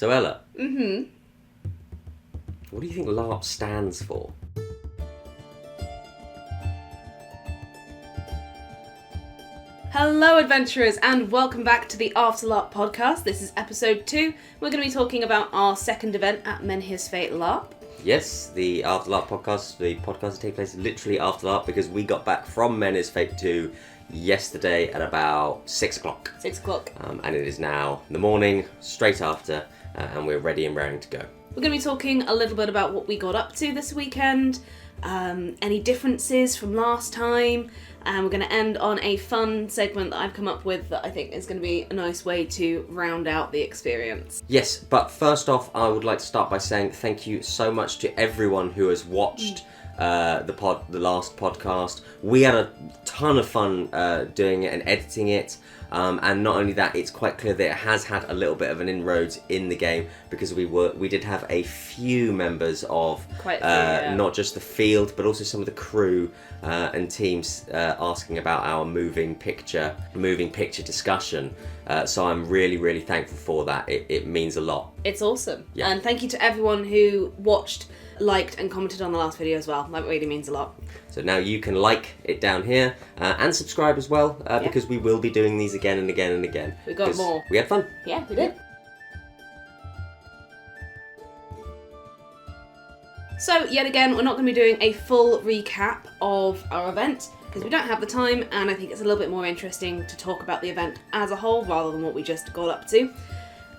So Ella, what do you think LARP stands for? Hello adventurers and welcome back to the After LARP podcast. This is episode 2. We're going to be talking about our second event at Menhir's Fate LARP. Yes, the After LARP podcast. The podcast will take place literally after LARP because we got back from Menhir's Fate 2 yesterday at about 6 o'clock. 6 o'clock. And it is now the morning, straight after, and we're ready and raring to go. We're going to be talking a little bit about what we got up to this weekend, any differences from last time, and we're going to end on a fun segment that I've come up with that I think is going to be a nice way to round out the experience. Yes, but first off, I would like to start by saying thank you so much to everyone who has watched the last podcast. We had a ton of fun doing it and editing it. And not only that, it's quite clear that it has had a little bit of an inroads in the game because we did have a few members of not just the field but also some of the crew and teams asking about our moving picture discussion. So I'm really, really thankful for that. It means a lot. It's awesome. Yeah. And thank you to everyone who watched, liked and commented on the last video as well. That really means a lot. So now you can like it down here and subscribe as well because we will be doing these again and again and again. We got more. We had fun. Yeah, we did. So yet again, we're not going to be doing a full recap of our event because we don't have the time, and I think it's a little bit more interesting to talk about the event as a whole rather than what we just got up to.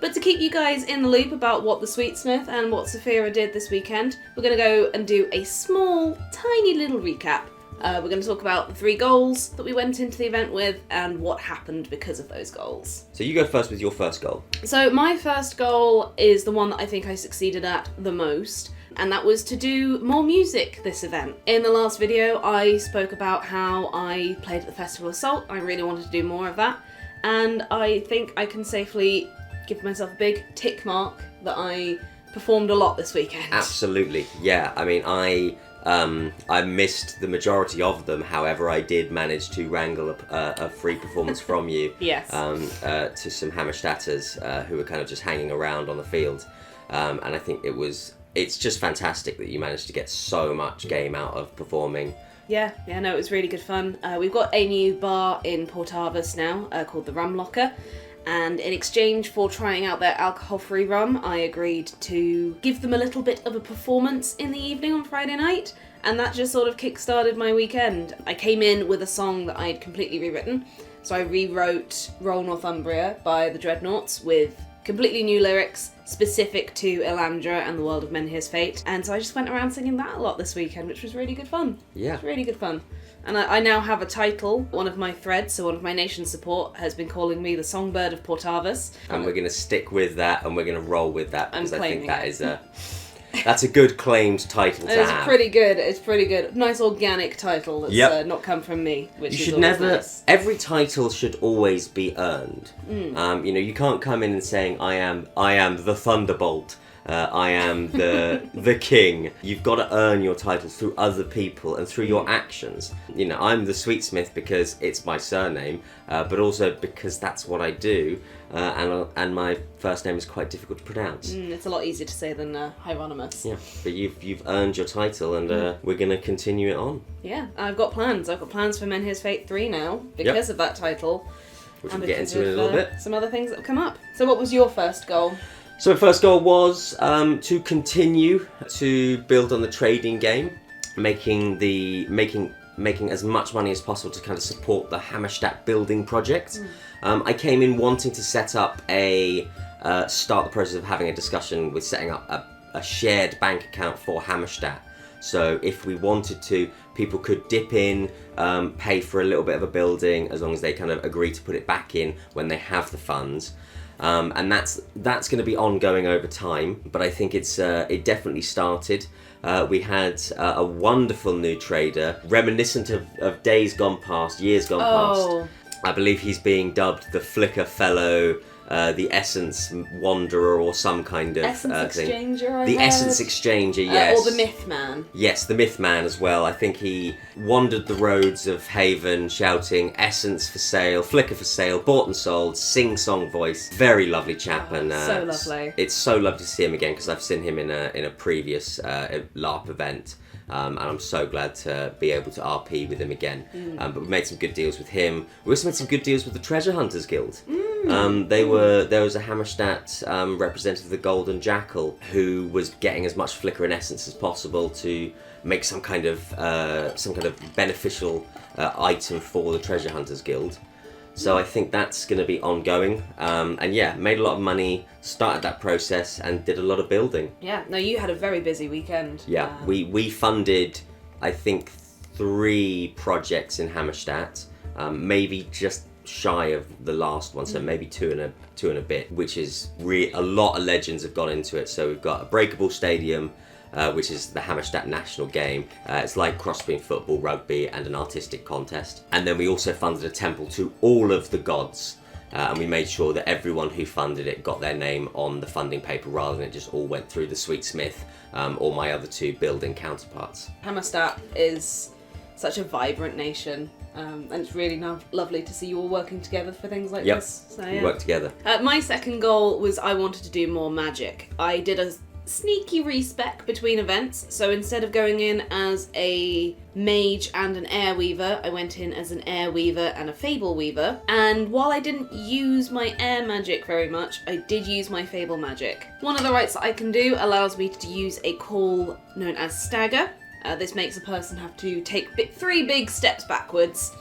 But to keep you guys in the loop about what the Sweetsmith and what Saphira did this weekend, we're going to go and do a small, tiny little recap. We're going to talk about the 3 goals that we went into the event with and what happened because of those goals. So you go first with your first goal. So my first goal is the one that I think I succeeded at the most, and that was to do more music this event. In the last video, I spoke about how I played at the Festival Assault. I really wanted to do more of that, and I think I can safely give myself a big tick mark that I performed a lot this weekend. Absolutely, yeah. I mean, I missed the majority of them. However, I did manage to wrangle a free performance from you. Yes. To some Hammerstatters who were kind of just hanging around on the field, and I think it's just fantastic that you managed to get so much game out of performing. Yeah, no, it was really good fun. We've got a new bar in Port Harvest now called the Rum Locker. And in exchange for trying out their alcohol-free rum, I agreed to give them a little bit of a performance in the evening on Friday night, and that just sort of kick-started my weekend. I came in with a song that I had completely rewritten, so I rewrote Roll Northumbria by the Dreadnoughts with completely new lyrics specific to Elandra and the world of Menhir's Fate, and so I just went around singing that a lot this weekend, which was really good fun. Yeah. It was really good fun. And I now have a title. One of my threads, so one of my nation support, has been calling me the Songbird of Portarvis. And we're going to stick with that, and we're going to roll with that, because I think that is that's a good claimed title to have. It's pretty good. Nice organic title that's not come from me, which you is should always never. nice. Every title should always be earned. You can't come in and saying I am the Thunderbolt. I am the king. You've got to earn your title through other people and through your actions. I'm the Sweetsmith because it's my surname, but also because that's what I do, and my first name is quite difficult to pronounce. It's a lot easier to say than Hieronymus. Yeah, but you've earned your title, and we're going to continue it on. Yeah, I've got plans. I've got plans for Menhir's Fate 3 now because of that title. Which we'll get into in a little bit. Some other things that have come up. So what was your first goal? So my first goal was to continue to build on the trading game, making as much money as possible to kind of support the Hammerstadt building project. I came in wanting to set up start the process of having a discussion with setting up a shared bank account for Hammerstadt. So if we wanted to, people could dip in, pay for a little bit of a building as long as they kind of agree to put it back in when they have the funds. And that's going to be ongoing over time, but I think it definitely started. We had a wonderful new trader, reminiscent of days gone past, years gone past. I believe he's being dubbed the Flicker Fellow the Essence Wanderer or some kind of Essence thing. Exchanger, The Essence Exchanger, yes. Or the Myth Man. Yes, the Myth Man as well. I think he wandered the roads of Haven shouting Essence for sale, Flicker for sale, bought and sold, sing-song voice. Very lovely chap. Oh, and so lovely. It's so lovely to see him again because I've seen him in a previous LARP event. And I'm so glad to be able to RP with him again. But we made some good deals with him. We also made some good deals with the Treasure Hunters Guild. There was a Hammerstadt representative of the Golden Jackal who was getting as much flicker and essence as possible to make some kind of beneficial item for the Treasure Hunters Guild. So I think that's going to be ongoing. And yeah, made a lot of money, started that process, and did a lot of building. Yeah, no, you had a very busy weekend. Yeah, we funded, I think, 3 projects in Hammerstadt, maybe just shy of the last one, so maybe two and a bit, which is a lot of legends have gone into it. So we've got a breakable stadium, which is the Hammerstadt national game. It's like cross-between football, rugby, and an artistic contest. And then we also funded a temple to all of the gods, and we made sure that everyone who funded it got their name on the funding paper rather than it just all went through the Sweet Smith or my other 2 building counterparts. Hammerstadt is such a vibrant nation. And it's really lovely to see you all working together for things like this. So, yeah. We work together. My second goal was I wanted to do more magic. I did a sneaky respec between events, so instead of going in as a mage and an air weaver, I went in as an air weaver and a fable weaver. And while I didn't use my air magic very much, I did use my fable magic. One of the rites that I can do allows me to use a call known as stagger. This makes a person have to take 3 big steps backwards,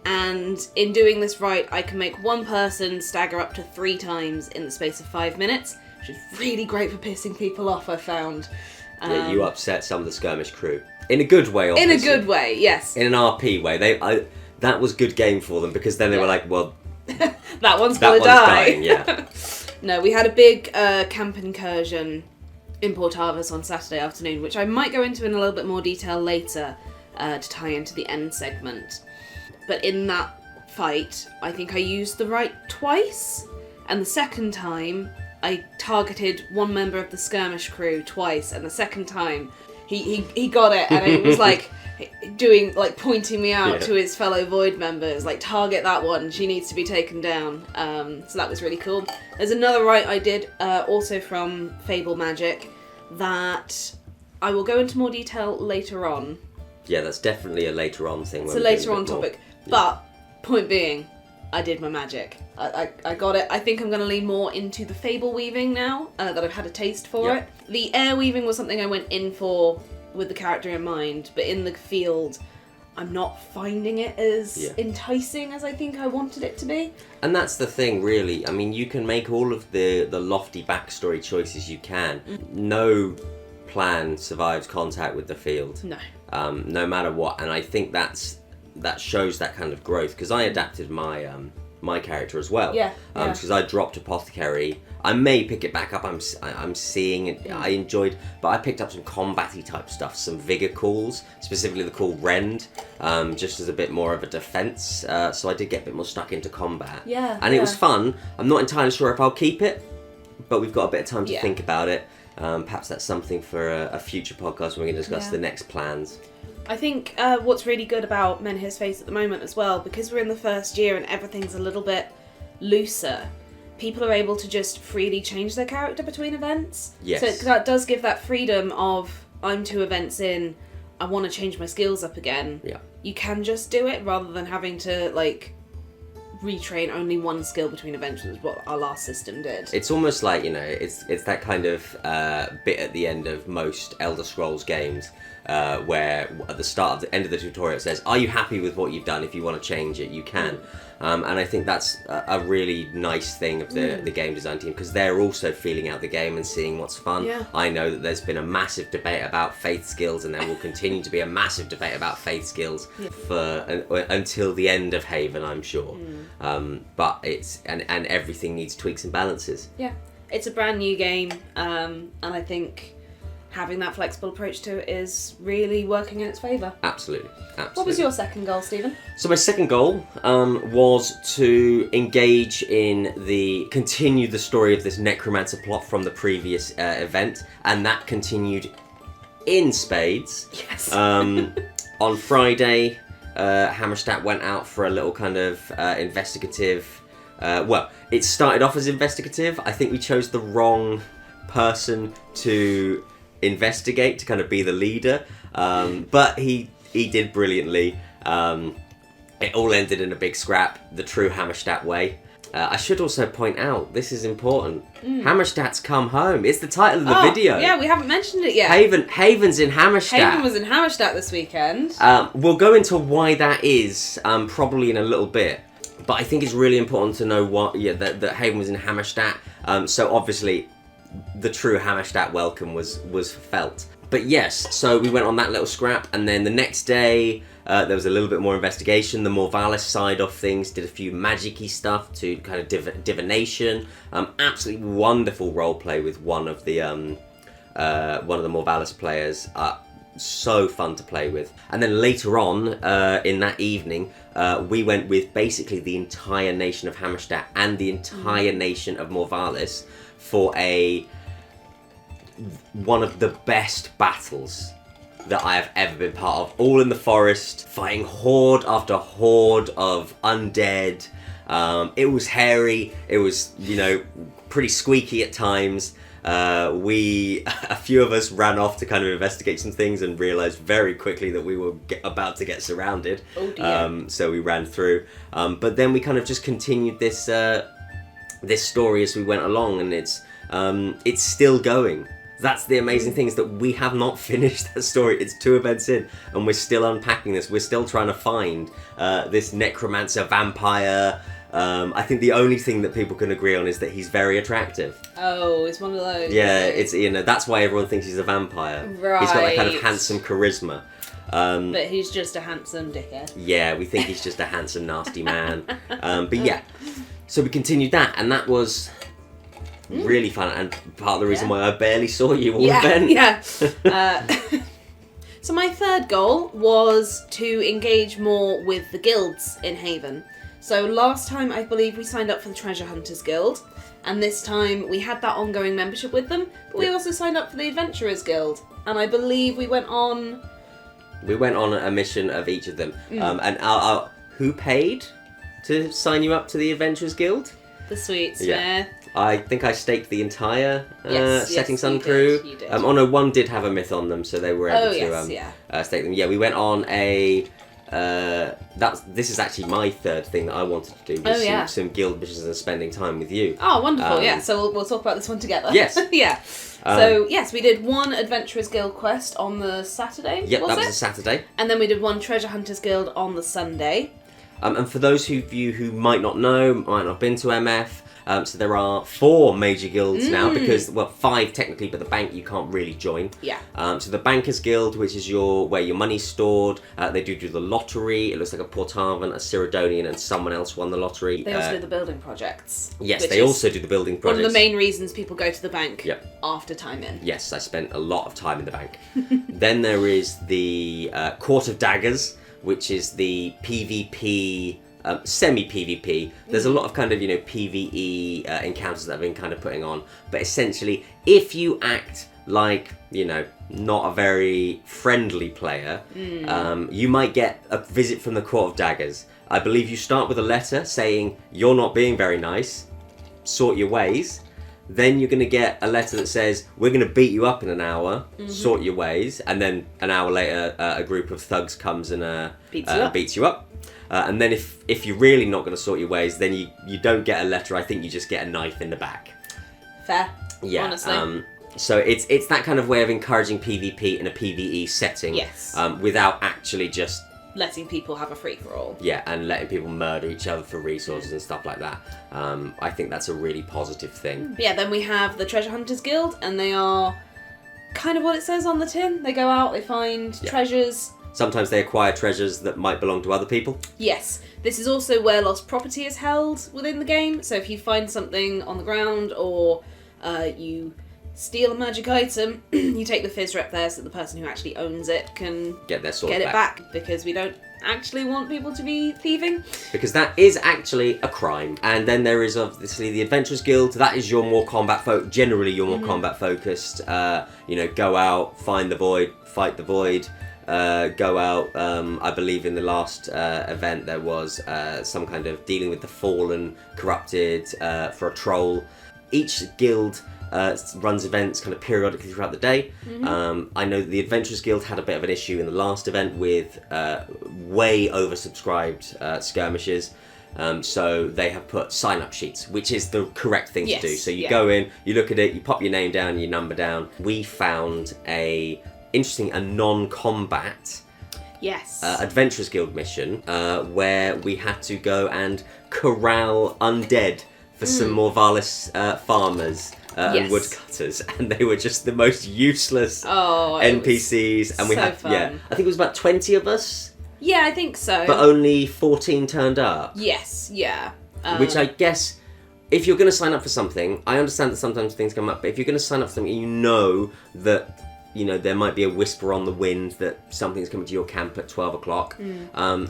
and in doing this rite I can make one person stagger up to 3 times in the space of 5 minutes, which is really great for pissing people off, I found. Yeah, you upset some of the skirmish crew. In a good way, obviously. In a good way, yes. In an RP way. That was good game for them, because then they were like, well... that one's gonna die. Dying, yeah. No, we had a big camp incursion in Port Harvest on Saturday afternoon, which I might go into in a little bit more detail later to tie into the end segment. But in that fight, I think I used the rite twice, and the second time I targeted one member of the skirmish crew twice, and the second time he got it, and it was like pointing me out to his fellow Void members, like, target that one, she needs to be taken down. So that was really cool. There's another rite I did, also from Fable Magic, that I will go into more detail later on. Yeah, that's definitely a later on thing. It's a later on topic. Yeah. But, point being, I did my magic. I got it. I think I'm going to lean more into the Fable weaving now, that I've had a taste for it. The air weaving was something I went in for with the character in mind, but in the field I'm not finding it as enticing as I think I wanted it to be. And that's the thing, really. I mean, you can make all of the lofty backstory choices you can. No plan survives contact with the field. No. No matter what, and I think that shows that kind of growth, because I adapted my character as well. Because I dropped Apothecary. I may pick it back up. I'm seeing it. I enjoyed, but I picked up some combat-y type stuff, some vigor calls, specifically the call Rend, just as a bit more of a defense. So I did get a bit more stuck into combat. And it was fun. I'm not entirely sure if I'll keep it, but we've got a bit of time to think about it. Perhaps that's something for a future podcast when we can discuss the next plans. I think what's really good about Menhir's Face at the moment as well, because we're in the first year and everything's a little bit looser, people are able to just freely change their character between events. Yes. So that does give that freedom of, I'm 2 events in, I want to change my skills up again. Yeah. You can just do it rather than having to, like, retrain only one skill between events, which is what our last system did. It's almost like, you know, it's that kind of bit at the end of most Elder Scrolls games where at the end of the tutorial it says, are you happy with what you've done? If you want to change it, you can. And I think that's a really nice thing of the game design team, because they're also feeling out the game and seeing what's fun. Yeah. I know that there's been a massive debate about faith skills, and there will continue to be a massive debate about faith skills until the end of Haven, I'm sure. But it's and everything needs tweaks and balances. Yeah, it's a brand new game, and I think having that flexible approach to it is really working in its favour. Absolutely. What was your second goal, Stephen? So my second goal was to engage in continue the story of this necromancer plot from the previous event, and that continued in spades. Yes. On Friday, Hammerstadt went out for a little kind of investigative. Well, it started off as investigative. I think we chose the wrong person to investigate, to kind of be the leader. But he did brilliantly. It all ended in a big scrap, the true Hammerstadt way. I should also point out, this is important, Hammerstadt's come home. It's the title of the video. Yeah, we haven't mentioned it yet. Haven's in Hammerstadt. Haven was in Hammerstadt this weekend. We'll go into why that is probably in a little bit. But I think it's really important to know that Haven was in Hammerstadt. So obviously, the true Hammerstadt welcome was felt. But yes, so we went on that little scrap, and then the next day there was a little bit more investigation. The Morvalis side of things did a few magic-y stuff to kind of divination. Absolutely wonderful role play with one of the Morvalis players. So fun to play with. And then later on in that evening, we went with basically the entire nation of Hammerstadt and the entire nation of Morvalis for one of the best battles that I have ever been part of. All in the forest, fighting horde after horde of undead. It was hairy. It was, pretty squeaky at times. A few of us ran off to kind of investigate some things and realised very quickly that we were about to get surrounded. Oh dear. So we ran through. But then we kind of just continued this story as we went along, and it's still going. That's the amazing thing, is that we have not finished that story. It's 2 events in, and we're still unpacking this. We're still trying to find this necromancer vampire. I think the only thing that people can agree on is that he's very attractive. Oh, it's one of those. Yeah, it's that's why everyone thinks he's a vampire. Right. He's got that kind of handsome charisma. But he's just a handsome dickhead. Yeah, we think he's just a handsome, nasty man. But yeah, so we continued that, and that was really fun, and part of the reason why I barely saw you all event. Yeah. So my third goal was to engage more with the guilds in Haven. So last time I believe we signed up for the Treasure Hunters Guild, and this time we had that ongoing membership with them, but we also signed up for the Adventurers Guild, and I believe we went on a mission of each of them. And who paid to sign you up to the Adventurers Guild? The Sweetsmith. Yeah. I think I staked the entire Setting Sun you crew. did, you did. Oh no, one did have a myth on them, so they were able to stake them. Yeah, we went on a. This is actually my third thing that I wanted to do. Was some guild missions and spending time with you. Oh, wonderful! Yeah, so we'll talk about this one together. Yes. Yeah. So yes, we did one Adventurers Guild quest on the Saturday. Yep, that was a Saturday. And then we did one Treasure Hunters Guild on the Sunday. And for those of you who might not know, might not have been to MF, so there are 4 major guilds now, because, 5 technically, but the bank you can't really join. Yeah. So the Bankers Guild, which is where your money's stored, they do the lottery. It looks like a Portavan, a Cyrodianian, and someone else won the lottery. They also do the building projects. Yes, they also do the building projects. One of the main reasons people go to the bank after time in. Yes, I spent a lot of time in the bank. Then there is the Court of Daggers, which is the PvP, semi-PvP. There's a lot of kind of, PvE encounters that I've been kind of putting on. But essentially, if you act like, not a very friendly player, you might get a visit from the Court of Daggers. I believe you start with a letter saying, you're not being very nice, sort your ways. Then you're going to get a letter that says, we're going to beat you up in an hour, sort your ways. And then an hour later, a group of thugs comes and beats you up. And then if you're really not going to sort your ways, then you don't get a letter. I think you just get a knife in the back. Fair. Yeah. Honestly. So it's that kind of way of encouraging PvP in a PvE setting. Yes. Without actually just letting people have a free-for-all. Yeah, and letting people murder each other for resources and stuff like that. I think that's a really positive thing. Yeah, then we have the Treasure Hunters Guild, and they are kind of what it says on the tin. They go out, they find treasures. Sometimes they acquire treasures that might belong to other people. Yes. This is also where lost property is held within the game. So if you find something on the ground, or you steal a magic item, you take the fizz rep there so the person who actually owns it can Get their sword get it back, because we don't actually want people to be thieving. Because that is actually a crime. And then there is obviously the Adventurers Guild. That is your more generally your more combat focused. Go out, find the void, fight the void. Go out. I believe in the last event there was some kind of dealing with the fallen, corrupted for a troll. Each guild runs events kind of periodically throughout the day. I know that the Adventurers Guild had a bit of an issue in the last event with way oversubscribed skirmishes. So they have put sign-up sheets, which is the correct thing to do. So you go in, you look at it, you pop your name down, your number down. We found a non-combat Adventurers Guild mission where we had to go and corral undead for some Morvalis farmers and woodcutters, and they were just the most useless NPCs. And we had fun. I think it was about 20 of us. Yeah, I think so. But only 14 turned up. Yes, yeah. Which I guess, if you're going to sign up for something, I understand that sometimes things come up, but if you're going to sign up for something, you know that there might be a whisper on the wind that something's coming to your camp at 12 o'clock.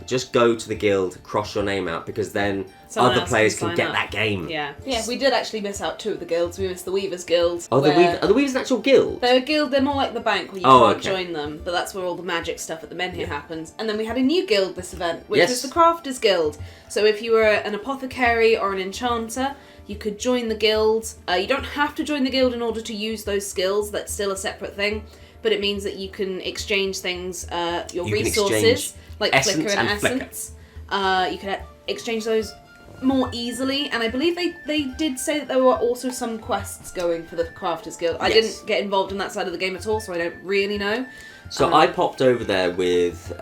Just go to the guild, cross your name out, because then other players can get that game. Yeah, we did actually miss out 2 of the guilds. We missed the Weavers Guild. Oh, are the Weavers an actual guild? They're a guild, they're more like the bank where you can't join them, but that's where all the magic stuff at the Menhir happens. And then we had a new guild this event, which was the Crafters Guild. So if you were an apothecary or an enchanter, you could join the guild. You don't have to join the guild in order to use those skills. That's still a separate thing. But it means that you can exchange things, your resources, like flicker and essence. You can exchange those more easily. And I believe they did say that there were also some quests going for the Crafters Guild. I didn't get involved in that side of the game at all, so I don't really know. So I popped over there with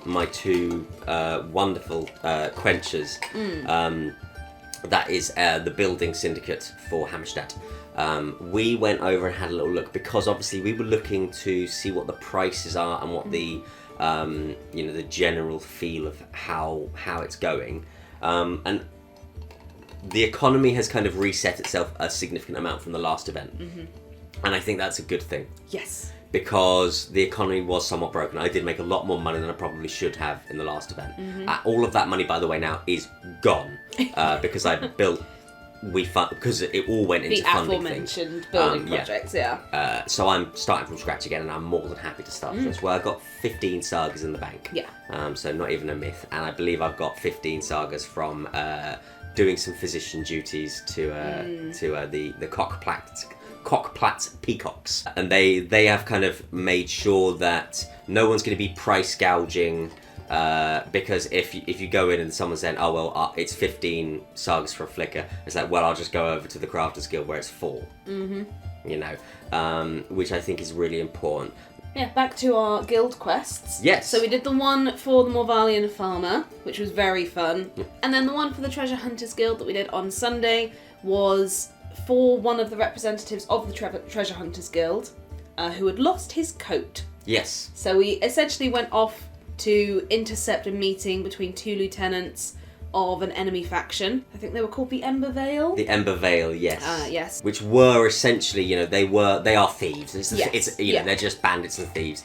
my 2 wonderful quenchers. That is the building syndicate for Hammerstadt. We went over and had a little look, because obviously we were looking to see what the prices are and what the the general feel of how it's going. And the economy has kind of reset itself a significant amount from the last event. And I think that's a good thing. Yes. Because the economy was somewhat broken. I did make a lot more money than I probably should have in the last event. All of that money, by the way, now is gone because I built. Because it all went into funding things. The aforementioned building projects, so I'm starting from scratch again, and I'm more than happy to start from this. Well, I've got 15 sagas in the bank. So not even a myth, and I believe I've got 15 sagas from doing some physician duties to the Cockplat peacocks, and they have kind of made sure that no one's going to be price gouging. Because if you go in and someone's saying, oh well, it's 15 sagas for a flicker, it's like, well, I'll just go over to the Crafters Guild where it's 4. Which I think is really important. Yeah, back to our guild quests. Yes. So we did the one for the Morvalian Farmer, which was very fun, and then the one for the Treasure Hunters Guild that we did on Sunday was for one of the representatives of the Treasure Hunters Guild, who had lost his coat. Yes. So we essentially went off to intercept a meeting between 2 lieutenants of an enemy faction. I think they were called the Ember Vale. The Ember Vale, yes. Yes. Which were essentially, they are thieves. They're just bandits and thieves.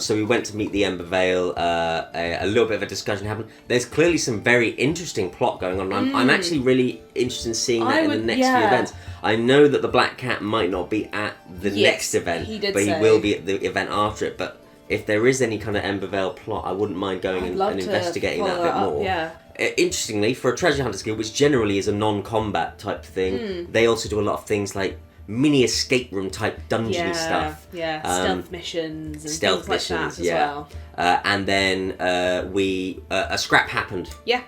So we went to meet the Ember Vale. A little bit of a discussion happened. There's clearly some very interesting plot going on. I'm actually really interested in seeing that in the next few events. I know that the Black Cat might not be at the next event, but he will be at the event after it. But if there is any kind of Ember Vale plot, I wouldn't mind going and investigating that a bit more. Yeah. Interestingly, for a Treasure Hunters Guild, which generally is a non-combat type thing, they also do a lot of things like mini escape room type dungeon stuff. Yeah, stealth missions and things like that as well. And then a scrap happened. Yeah,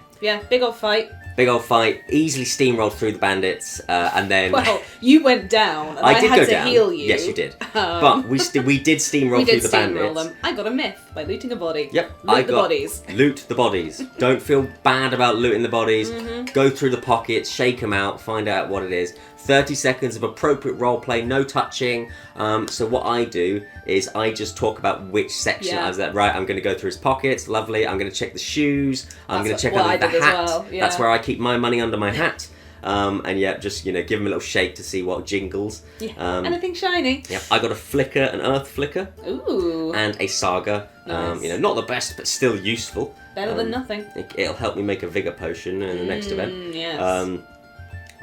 big old fight. Big old fight, easily steamrolled through the bandits, and then... Well, you went down, and I had to heal you. Yes, you did. But we did steamroll through the bandits. Them. I got a myth by looting a body. Yep. Loot the bodies. Loot the bodies. Don't feel bad about looting the bodies. Go through the pockets, shake them out, find out what it is. 30 seconds of appropriate roleplay, no touching. So what I do is I just talk about which section I was at. Right, I'm going to go through his pockets. Lovely. I'm going to check the shoes. I'm going to check under the hat. Well. Yeah. That's where I keep my money, under my hat. and yeah, just give them a little shake to see what jingles. Yeah. Anything shiny. Yeah, I got a flicker, an earth flicker. Ooh. And a saga. Nice. Not the best, but still useful. Better than nothing. It'll help me make a vigor potion in the next event. Yes.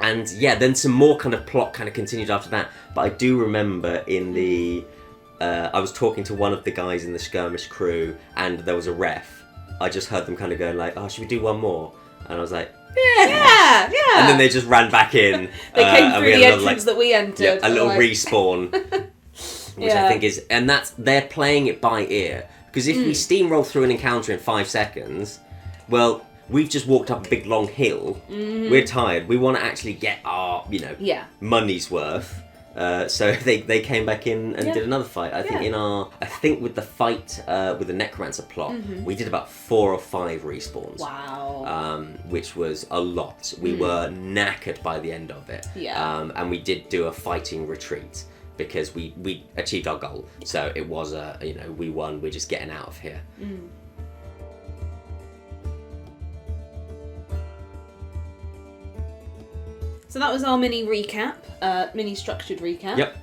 And yeah, then some more kind of plot kind of continued after that. But I do remember in the... I was talking to one of the guys in the skirmish crew, and there was a ref. I just heard them kind of going like, "Oh, should we do one more?" And I was like, "Yeah." And then they just ran back in. They came through the entrance that we entered. Yeah, a little respawn, which I think is... And they're playing it by ear. Because if we steamroll through an encounter in 5 seconds, well... We've just walked up a big long hill. We're tired. We want to actually get our, money's worth. So they came back in and did another fight. I think with the fight with the necromancer plot, we did about 4 or 5 respawns. Wow. Which was a lot. We were knackered by the end of it. Yeah. And we did do a fighting retreat because we achieved our goal. So it was we won. We're just getting out of here. So that was our mini recap, mini structured recap. Yep.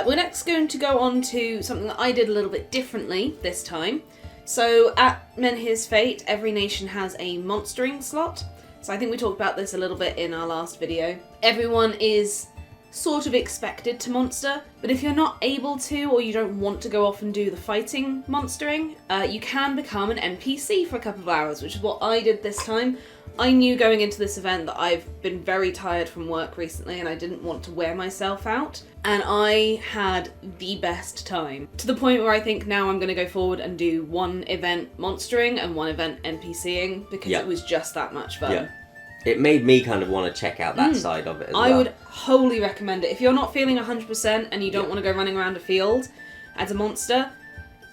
We're next going to go on to something that I did a little bit differently this time. So at Menhir's Fate, every nation has a monstering slot. So I think we talked about this a little bit in our last video. Everyone is sort of expected to monster, but if you're not able to or you don't want to go off and do the fighting monstering, you can become an NPC for a couple of hours, which is what I did this time. I knew going into this event that I've been very tired from work recently and I didn't want to wear myself out. And I had the best time. To the point where I think now I'm going to go forward and do 1 event monstering and 1 event NPCing because it was just that much fun. Yeah. It made me kind of want to check out that side of it as well. I would wholly recommend it. If you're not feeling 100% and you don't want to go running around a field as a monster,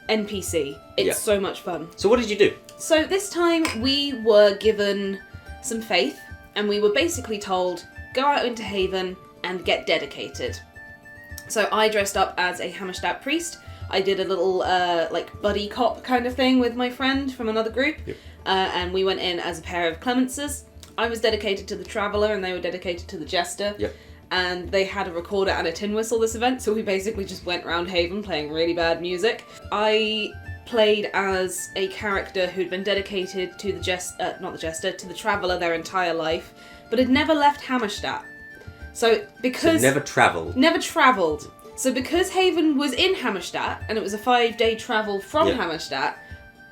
NPC. It's so much fun. So what did you do? So this time we were given some faith, and we were basically told, go out into Haven and get dedicated. So I dressed up as a Hammerstadt priest. I did a little buddy cop kind of thing with my friend from another group, and we went in as a pair of Clemences. I was dedicated to the Traveller and they were dedicated to the Jester. And they had a recorder and a tin whistle this event, so we basically just went around Haven playing really bad music. I played as a character who'd been dedicated to to the Traveller their entire life, but had never left Hammerstadt. So never travelled. So because Haven was in Hammerstadt, and it was a 5-day travel from Hammerstadt,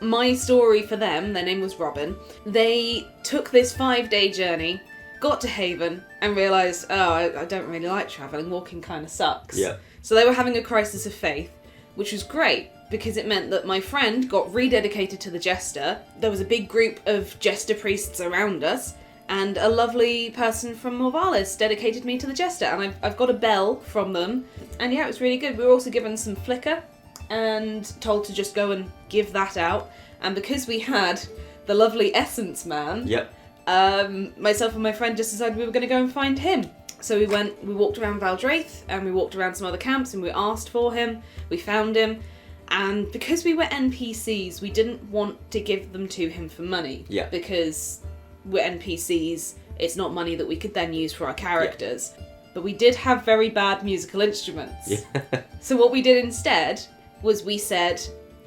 my story for them, their name was Robin, they took this 5-day journey, got to Haven, and realised, I don't really like travelling, walking kind of sucks. So they were having a crisis of faith, which was great, because it meant that my friend got rededicated to the Jester. There was a big group of Jester priests around us, and a lovely person from Morvalis dedicated me to the Jester, and I've got a bell from them, and yeah, it was really good. We were also given some flicker, and told to just go and give that out, and because we had the lovely Essence Man, myself and my friend just decided we were going to go and find him. So we walked around Valdraith, and we walked around some other camps, and we asked for him, we found him, and because we were NPCs, we didn't want to give them to him for money. Because we're NPCs, it's not money that we could then use for our characters. But we did have very bad musical instruments. So what we did instead was we said,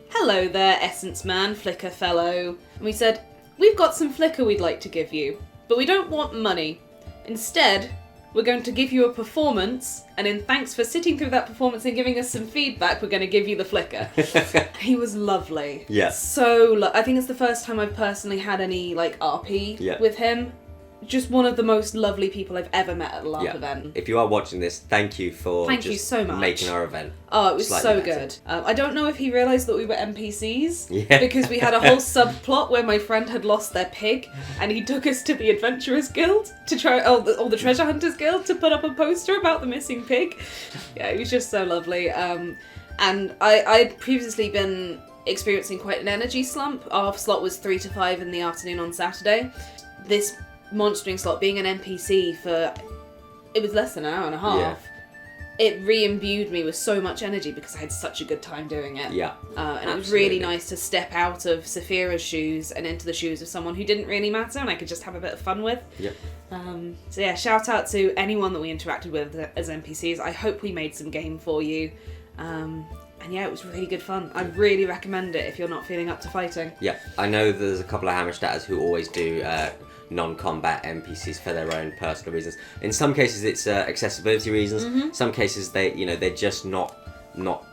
hello there, Essence Man, Flicker Fellow. And we said, we've got some flicker we'd like to give you, but we don't want money. Instead, we're going to give you a performance, and in thanks for sitting through that performance and giving us some feedback, we're going to give you the flicker. He was lovely. I think it's the first time I've personally had any RP with him. Just one of the most lovely people I've ever met at a LARP event. If you are watching this, thank you for so much making our event. Oh, it was so good. I don't know if he realised that we were NPCs, because we had a whole subplot where my friend had lost their pig, and he took us to the Adventurers Guild to try, or the Treasure Hunters Guild to put up a poster about the missing pig. Yeah, it was just so lovely. And I'd previously been experiencing quite an energy slump. Our slot was 3 to 5 in the afternoon on Saturday. This monstering slot, being an NPC for, it was less than an hour and a half, it re-imbued me with so much energy because I had such a good time doing it. Yeah. And it was really nice to step out of Saphira's shoes and into the shoes of someone who didn't really matter and I could just have a bit of fun with. Yep. So yeah, shout out to anyone that we interacted with as NPCs. I hope we made some game for you. And yeah, it was really good fun. I really recommend it if you're not feeling up to fighting. Yeah, I know there's a couple of Hammerstadters who always do non-combat NPCs for their own personal reasons. In some cases, it's accessibility reasons. Some cases, they're just not.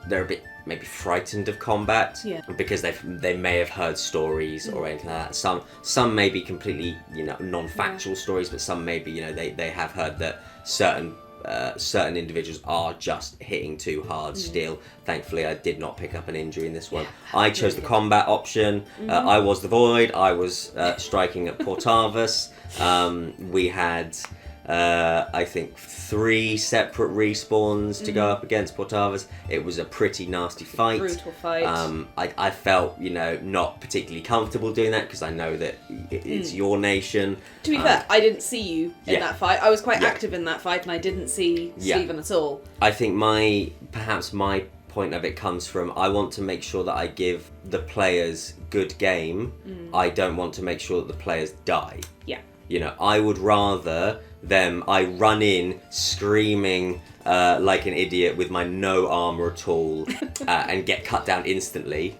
They're a bit maybe frightened of combat because they may have heard stories or anything like that. Some may be completely non-factual stories, but some maybe they have heard that certain individuals are just hitting too hard still. Thankfully, I did not pick up an injury in this one. I chose the combat option. I was the Void. I was striking at Portavus. We had, I think, 3 separate respawns to go up against Portavus. It was a pretty nasty fight. Brutal fight. I felt, not particularly comfortable doing that because I know that it's your nation. To be fair, I didn't see you in that fight. I was quite active in that fight and I didn't see Stephen at all. I think perhaps my point of it comes from I want to make sure that I give the players good game. I don't want to make sure that the players die. Yeah. I would rather I run in screaming like an idiot with my no armor at all and get cut down instantly,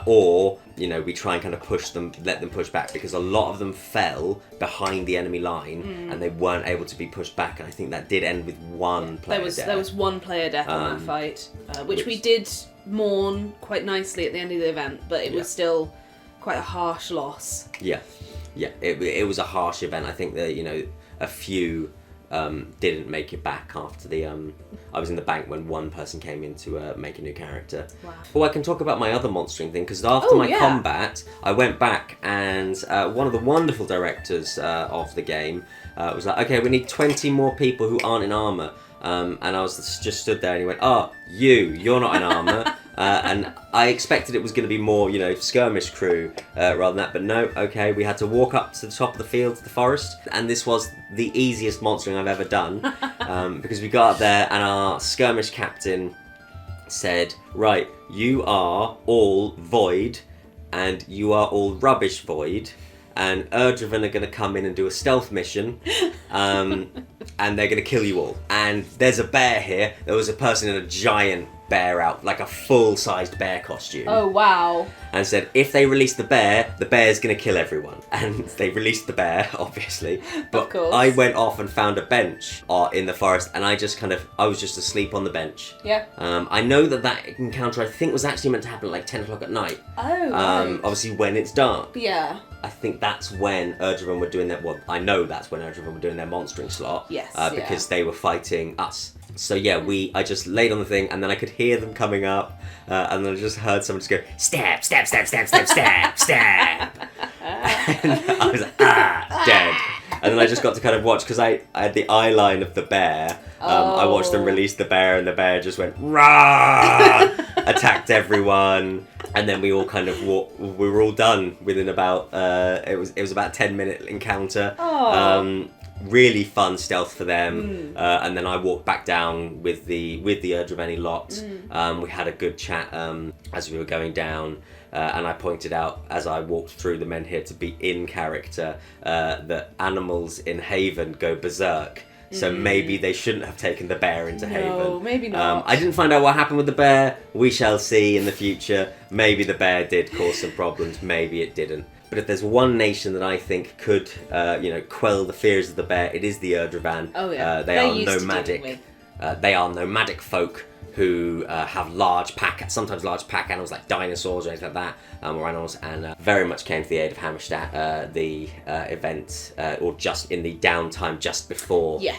or we try and kind of let them push back, because a lot of them fell behind the enemy line and they weren't able to be pushed back, and I think that did end with one player death. There was one player death on that fight, which we did mourn quite nicely at the end of the event, but it was still quite a harsh loss. Yeah, it was a harsh event. I think that a few didn't make it back after the. I was in the bank when one person came in to make a new character. Wow. Well, I can talk about my other monstering thing, because after combat, I went back and one of the wonderful directors of the game was like, "Okay, we need 20 more people who aren't in armor." And I was just stood there, and he went, "Oh, you're not in armor." And I expected it was going to be more, skirmish crew rather than that. But no, okay, we had to walk up to the top of the field, to the forest. And this was the easiest monstering I've ever done. Because we got up there and our skirmish captain said, "Right, you are all Void and you are all Rubbish Void. And Erdriven are going to come in and do a stealth mission. And they're going to kill you all. And there's a bear here." There was a person in a giant bear out, like a full-sized bear costume. Oh, wow. And said, if they release the bear's going to kill everyone. And they released the bear, obviously. But of course. I went off and found a bench in the forest, and I was just asleep on the bench. Yeah. I know that encounter, I think, was actually meant to happen at like 10 o'clock at night. Oh, right. Obviously, when it's dark. Yeah. I think that's when Erdriven were doing I know that's when Erdriven were doing their monstering slot. Yes, because they were fighting us. So yeah, I just laid on the thing, and then I could hear them coming up, and then I just heard someone just go, "Stab, stab, stab, stab, stab, stab, stab." And I was like, dead. And then I just got to kind of watch, because I had the eye line of the bear. I watched them release the bear, and the bear just went, "Rah!" Attacked everyone. And then we all kind of we were all done within about, it was about a 10-minute encounter. Really fun stealth for them. And then I walked back down with the Erdraveni lot. We had a good chat as we were going down. And I pointed out, as I walked through the Menhir to be in character, that animals in Haven go berserk. So maybe they shouldn't have taken the bear into Haven. No, maybe not. I didn't find out what happened with the bear. We shall see in the future. Maybe the bear did cause some problems. Maybe it didn't. But if there's one nation that I think could, quell the fears of the bear, it is the Erdrivan. Oh yeah. They are nomadic. They are nomadic folk who have sometimes large pack animals like dinosaurs or anything like that, or animals, and very much came to the aid of Hammerstadt, the event, or just in the downtime just before the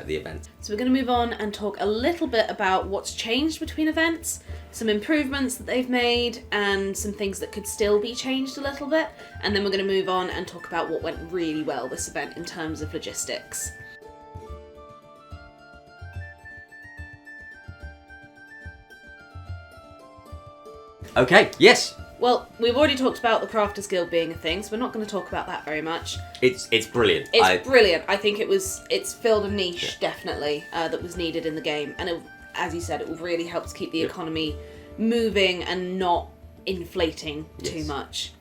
event. So we're going to move on and talk a little bit about what's changed between events, some improvements that they've made, and some things that could still be changed a little bit, and then we're going to move on and talk about what went really well this event in terms of logistics. Okay, yes. Well, we've already talked about the Crafters Guild being a thing, so we're not going to talk about that very much. It's brilliant. It's brilliant. I think it's filled a niche, definitely, that was needed in the game. And it, as you said, it will really help to keep the economy moving and not inflating too much.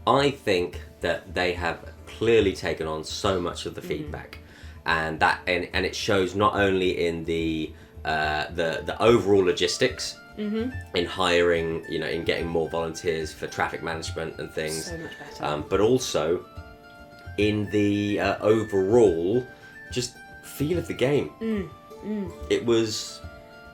I think that they have clearly taken on so much of the feedback, and it shows not only in the overall logistics, in hiring, in getting more volunteers for traffic management and things, So much better. but also in the overall just feel of the game. It was.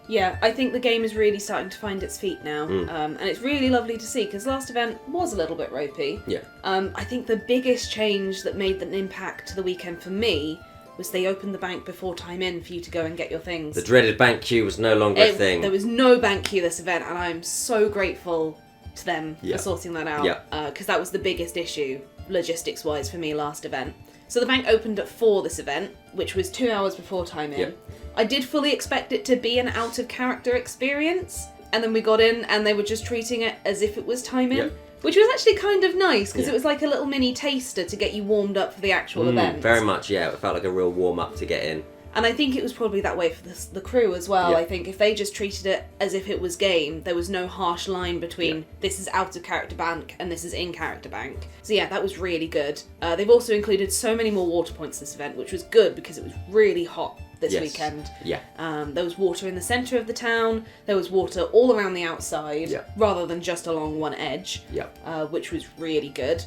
Yeah, I think the game is really starting to find its feet now, and it's really lovely to see, because last event was a little bit ropey. Yeah. I think the biggest change that made an impact to the weekend for me was they opened the bank before time in for you to go and get your things. The dreaded bank queue was no longer a thing. There was no bank queue this event, and I'm so grateful to them for sorting that out, because that was the biggest issue, logistics-wise, for me last event. So the bank opened at 4 this event, which was 2 hours before time in. Yep. I did fully expect it to be an out-of-character experience, and then we got in and they were just treating it as if it was time in, Yep. which was actually kind of nice, because it was like a little mini taster to get you warmed up for the actual event. Very much, yeah. It felt like a real warm-up to get in. And I think it was probably that way for the crew as well. Yeah. I think if they just treated it as if it was game, there was no harsh line between this is out-of-character bank and this is in-character bank. So yeah, that was really good. They've also included so many more water points this event, which was good because it was really hot this weekend. Yeah. There was water in the centre of the town, there was water all around the outside, rather than just along one edge, which was really good.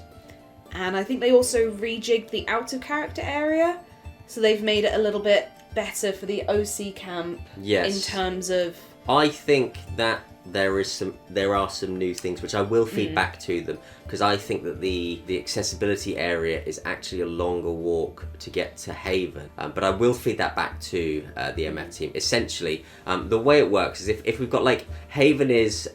And I think they also rejigged the out-of-character area, so they've made it a little bit better for the OC camp in terms of... I think that there are some new things which I will feed back to them, because I think that the accessibility area is actually a longer walk to get to Haven, but I will feed that back to the MF team. Essentially, the way it works is if we've got like Haven is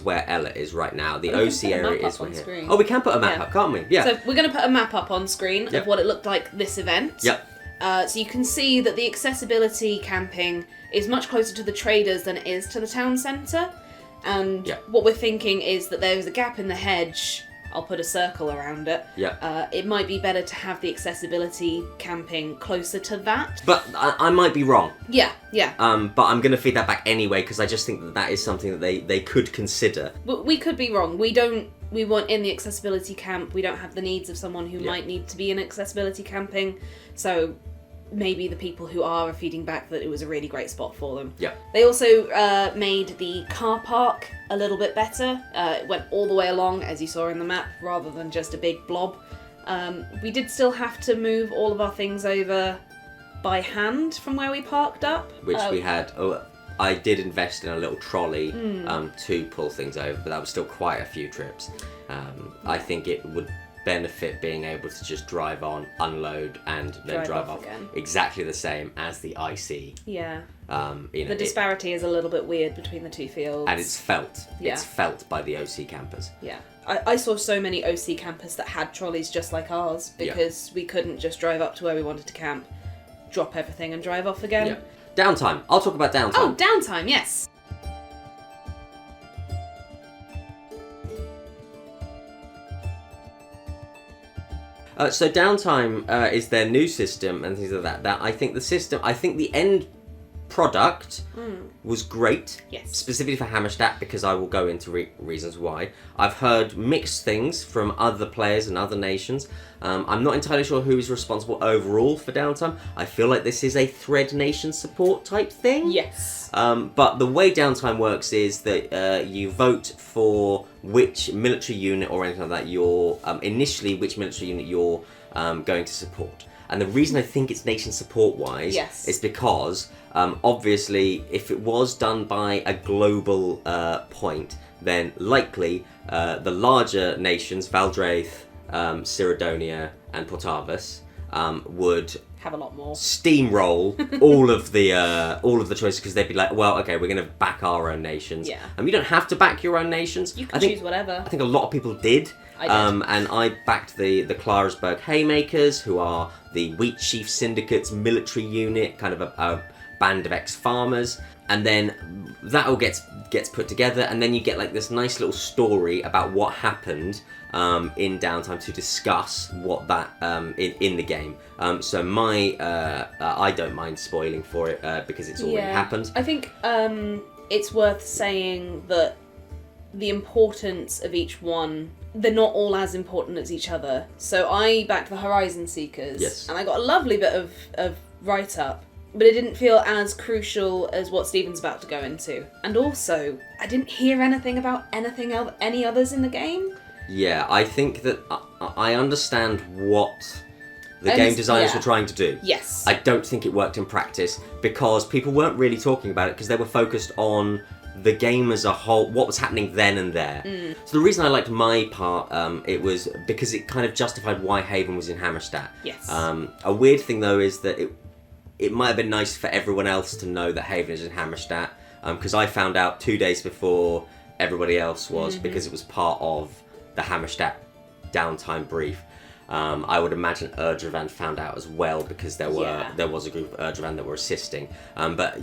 where Ella is right now, the OC area is where here. Oh, we can put a map up, can't we? Yeah. So we're going to put a map up on screen of what it looked like this event. Yep. So you can see that the accessibility camping is much closer to the traders than it is to the town centre. And what we're thinking is that there's a gap in the hedge. I'll put a circle around it. Yeah. It might be better to have the accessibility camping closer to that. But I might be wrong. Yeah. But I'm going to feed that back anyway, because I just think that is something that they could consider. We could be wrong. We want in the accessibility camp, we don't have the needs of someone who might need to be in accessibility camping. So maybe the people who are feeding back that it was a really great spot for them. Yeah. They also made the car park a little bit better. It went all the way along, as you saw in the map, rather than just a big blob. We did still have to move all of our things over by hand from where we parked up. Which we had... I did invest in a little trolley to pull things over, but that was still quite a few trips. I think it would benefit being able to just drive on, unload, and then drive off again. Exactly the same as the IC. Yeah. The disparity is a little bit weird between the two fields. And it's felt. Yeah. It's felt by the OC campers. Yeah. I saw so many OC campers that had trolleys just like ours, because we couldn't just drive up to where we wanted to camp, drop everything and drive off again. Yeah. Downtime. I'll talk about downtime. Oh, downtime, yes. So downtime is their new system and things like that. I think the end product was great. Yes. Specifically for Hammerstadt, because I will go into reasons why. I've heard mixed things from other players and other nations. I'm not entirely sure who is responsible overall for downtime. I feel like this is a Thread Nation support type thing. Yes. But the way downtime works is that you vote for which military unit or anything like that you're initially which military unit you're going to support. And the reason I think it's nation support wise is because obviously if it was done by a global point, then likely the larger nations, Valdraith, Cyridonia and Portavus, would have a lot more steamroll all of the choices, because they'd be like, well, okay, we're going to back our own nations. Yeah. And you don't have to back your own nations. You can choose whatever. I think a lot of people did. I did. And I backed the Clarasburg Haymakers, who are the Wheat Chief Syndicate's military unit, kind of a band of ex-farmers. And then that all gets gets put together, and then you get like this nice little story about what happened in downtime to discuss what that in the game. So I don't mind spoiling for it because it's already happened. I think it's worth saying that the importance of each one, they're not all as important as each other. So I backed the Horizon Seekers, and I got a lovely bit of write-up, but it didn't feel as crucial as what Stephen's about to go into. And also, I didn't hear anything about any others in the game. Yeah, I think that I understand what the game designers were trying to do. Yes. I don't think it worked in practice because people weren't really talking about it because they were focused on the game as a whole, what was happening then and there. So the reason I liked my part, it was because it kind of justified why Haven was in Hammerstadt. Yes. A weird thing though is that it might have been nice for everyone else to know that Haven is in Hammerstadt, because I found out 2 days before everybody else was, because it was part of the Hammerstadt downtime brief. I would imagine Erdrevan found out as well because there was a group of Erdrevan that were assisting. But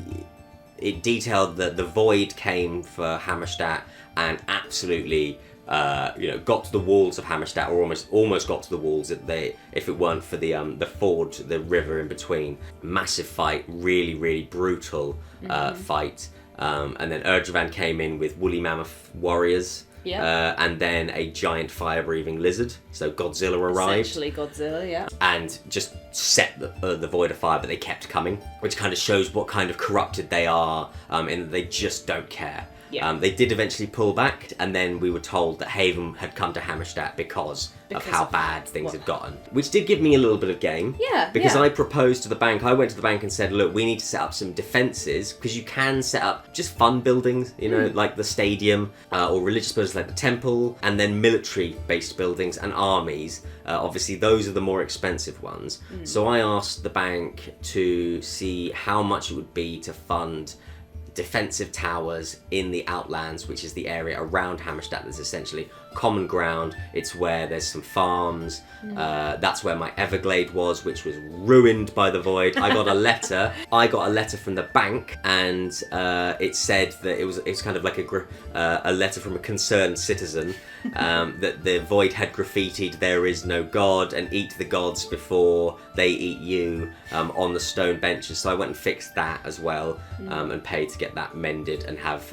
it detailed that the Void came for Hammerstadt and absolutely got to the walls of Hammerstadt, or almost got to the walls if it weren't for the forge, the river in between. Massive fight, really brutal fight. And then Erdrevan came in with woolly mammoth warriors. And then a giant fire-breathing lizard. So Godzilla arrived. Essentially Godzilla, yeah. And just set the void afire, but they kept coming, which kind of shows what kind of corrupted they are, in that they just don't care. Yeah. They did eventually pull back, and then we were told that Haven had come to Hammerstadt because of how bad things had gotten. Which did give me a little bit of game. Yeah. Because I proposed to the bank, I went to the bank and said, look, we need to set up some defences, because you can set up just fun buildings, like the stadium, or religious buildings like the temple, and then military-based buildings and armies. Obviously, those are the more expensive ones. So I asked the bank to see how much it would be to fund defensive towers in the Outlands, which is the area around Hammerstadt that's essentially common ground. It's where there's some farms. That's where my Everglade was, which was ruined by the Void. I got a letter from the bank, and it said that it was kind of like a letter from a concerned citizen, that the Void had graffitied "There is no God" and "Eat the gods before they eat you" on the stone benches. So I went and fixed that as well, and paid to get that mended and have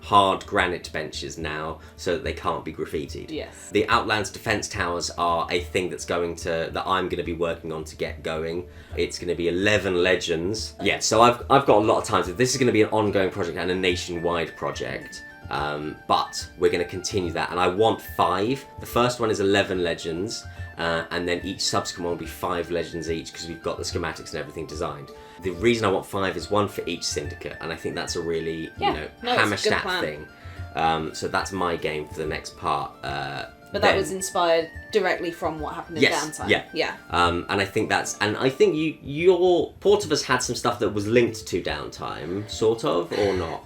hard granite benches now so that they can't be graffitied. Yes. The Outlands defense towers are a thing that I'm going to be working on to get going. It's going to be 11 legends. Yeah, so I've got a lot of time. This is going to be an ongoing project and a nationwide project. But we're going to continue that, and I want 5. The first one is 11 legends, and then each subsequent one will be 5 legends each, because we've got the schematics and everything designed. The reason I want 5 is 1 for each syndicate, and I think that's a really Hammerstadt thing. So that's my game for the next part. But that was inspired directly from what happened in Downtime. Yeah. And I think your Portavus had some stuff that was linked to Downtime, sort of, or not?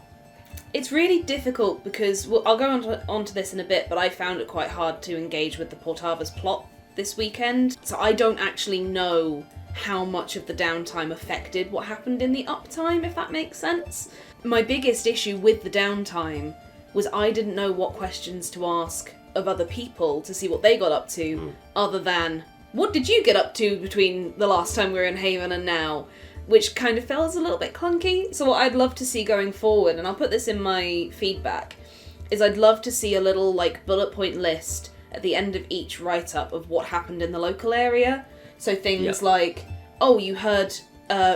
It's really difficult because I'll go onto this in a bit, but I found it quite hard to engage with the Portavus plot this weekend. So I don't actually know how much of the downtime affected what happened in the uptime, if that makes sense. My biggest issue with the downtime was I didn't know what questions to ask of other people to see what they got up to, other than, what did you get up to between the last time we were in Haven and now? Which kind of felt a little bit clunky. So what I'd love to see going forward, and I'll put this in my feedback, is I'd love to see a little bullet point list at the end of each write-up of what happened in the local area. So things like, oh, you heard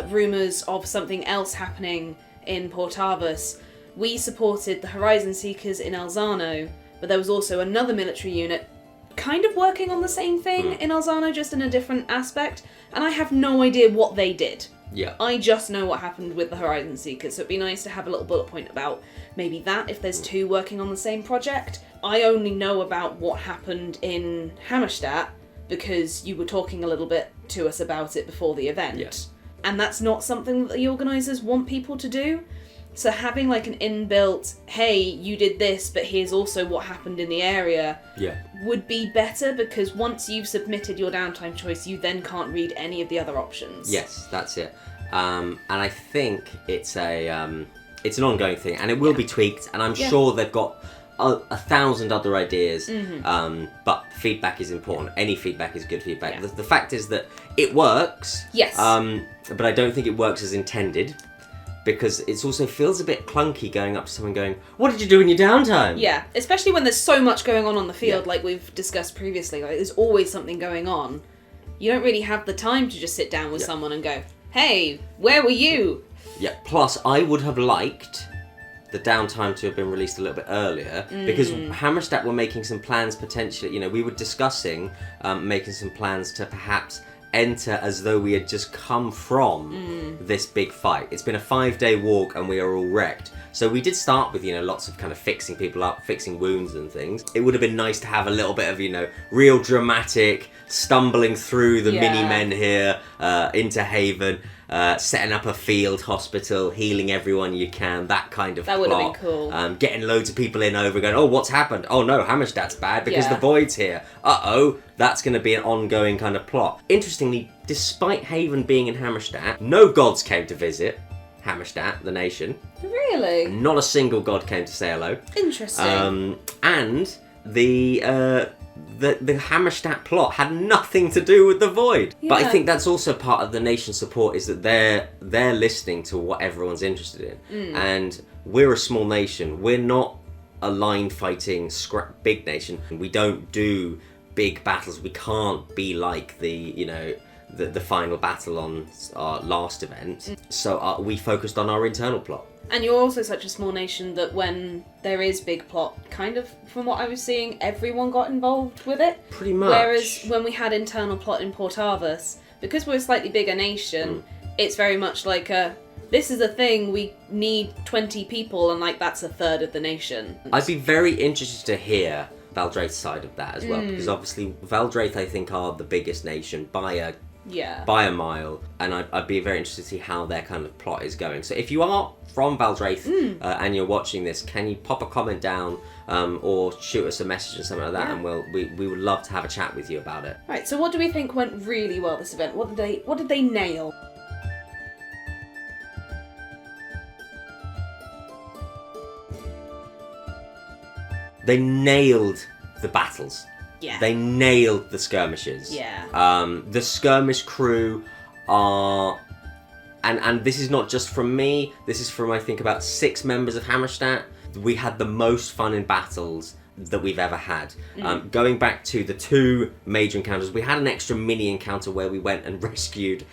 rumours of something else happening in Portavus. We supported the Horizon Seekers in Alzano, but there was also another military unit kind of working on the same thing in Alzano, just in a different aspect, and I have no idea what they did. Yeah. I just know what happened with the Horizon Seekers, so it'd be nice to have a little bullet point about maybe that, if there's 2 working on the same project. I only know about what happened in Hammerstadt because you were talking a little bit to us about it before the event. Yes. And that's not something that the organisers want people to do. So having an inbuilt, hey, you did this, but here's also what happened in the area, would be better, because once you've submitted your downtime choice, you then can't read any of the other options. Yes, that's it. And I think it's it's an ongoing thing, and it will be tweaked, and I'm sure they've got a thousand other ideas, but feedback is important. Any feedback is good feedback. The fact is that it works, but I don't think it works as intended, because it also feels a bit clunky going up to someone going, what did you do in your downtime? Yeah, especially when there's so much going on the field, like we've discussed previously. Like, there's always something going on. You don't really have the time to just sit down with someone and go, hey, where were you? Yeah, plus I would have liked the downtime to have been released a little bit earlier, because Hammerstadt were making some plans potentially, we were discussing making some plans to perhaps enter as though we had just come from this big fight. It's been a 5-day walk and we are all wrecked. So we did start with, lots of kind of fixing people up, fixing wounds and things. It would have been nice to have a little bit of, real dramatic stumbling through the mini Menhir into Haven, setting up a field hospital, healing everyone you can, that kind of plot. That would have been cool. Getting loads of people in over going, oh, what's happened? Oh no, Hammerstadt's bad because the Void's here. Uh-oh, that's going to be an ongoing kind of plot. Interestingly, despite Haven being in Hammerstadt, no gods came to visit Hammerstadt, the nation. Really? Not a single god came to say hello. Interesting. And the Hammerstadt plot had nothing to do with the Void. But I think that's also part of the nation's support, is that they're listening to what everyone's interested in. And we're a small nation. We're not a line fighting big nation. We don't do big battles. We can't be like the final battle on our last event. So we focused on our internal plot. And you're also such a small nation that when there is big plot, kind of, from what I was seeing, everyone got involved with it. Pretty much. Whereas when we had internal plot in Port Arthurs, because we're a slightly bigger nation, it's very much like this is a thing, we need 20 people, and that's a third of the nation. I'd be very interested to hear Valdraith's side of that as well, because obviously Valdraith, I think, are the biggest nation by a mile, and I'd be very interested to see how their kind of plot is going. So if you are from Valdraith and you're watching this, can you pop a comment down or shoot us a message or something like that, and we would love to have a chat with you about it. Right, so what do we think went really well this event? What did they nail? They nailed the battles. Yeah. They nailed the skirmishes. Yeah. The skirmish crew are... And this is not just from me. This is from, I think, about 6 members of Hammerstadt. We had the most fun in battles that we've ever had. Going back to the 2 major encounters, we had an extra mini encounter where we went and rescued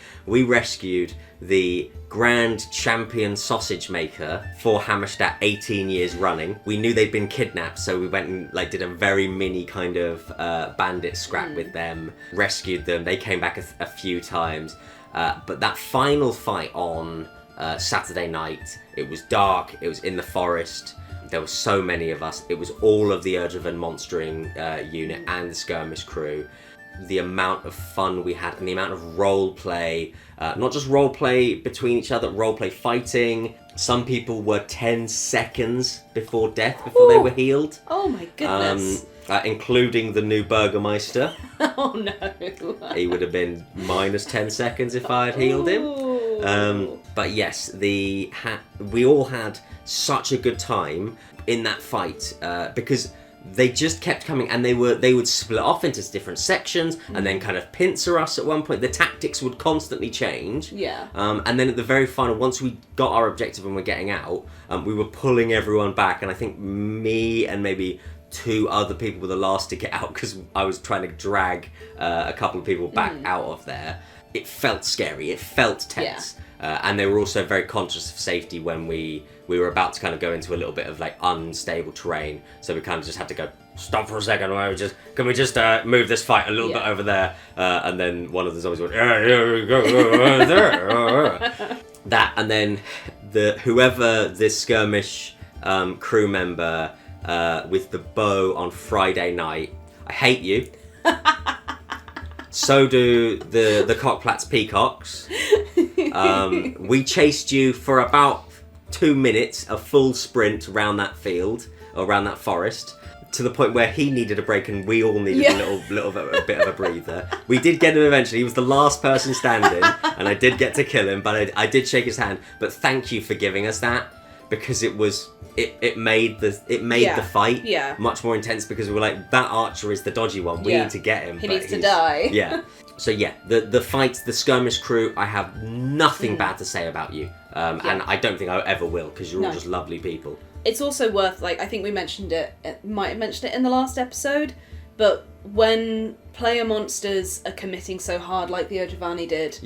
the Grand Champion Sausage Maker for Hammerstadt 18 years running. We knew they'd been kidnapped, so we went and did a very mini kind of bandit scrap with them, rescued them. They came back a few times. But that final fight on Saturday night, it was dark, it was in the forest, there were so many of us, it was all of the Erdreven monstering unit and the skirmish crew. The amount of fun we had and the amount of role play, not just role play between each other, role play fighting. Some people were 10 seconds before death, before they were healed. Oh my goodness. Including the new Burgermeister. Oh no. He would have been minus 10 seconds if I had healed him. But yes, we all had such a good time in that fight because they just kept coming, and they would split off into different sections and then kind of pincer us at one point. The tactics would constantly change. Yeah. And then at the very final, once we got our objective and we're getting out, we were pulling everyone back, and I think me and maybe 2 other people were the last to get out because I was trying to drag a couple of people back out of there. It felt scary. It felt tense. And they were also very conscious of safety when we were about to kind of go into a little bit of unstable terrain. So we kind of just had to go, stop for a second. Can we just move this fight a little bit over there? And then one of the zombies went, go there. That, and then whoever this skirmish crew member with the bow on Friday night, I hate you. So do the Cockplat's peacocks. We chased you for about 2 minutes, a full sprint around that field, or around that forest, to the point where he needed a break and we all needed a bit of a breather. We did get him eventually. He was the last person standing, and I did get to kill him, but I did shake his hand. But thank you for giving us that, because it made the fight much more intense, because we were like, that archer is the dodgy one. We need to get him. He needs to die. Yeah. So yeah, the fights, the skirmish crew, I have nothing bad to say about you, and I don't think I ever will, because you're all just lovely people. It's also worth, like, I think we might have mentioned it in the last episode, but when player monsters are committing so hard like the Ojavani did,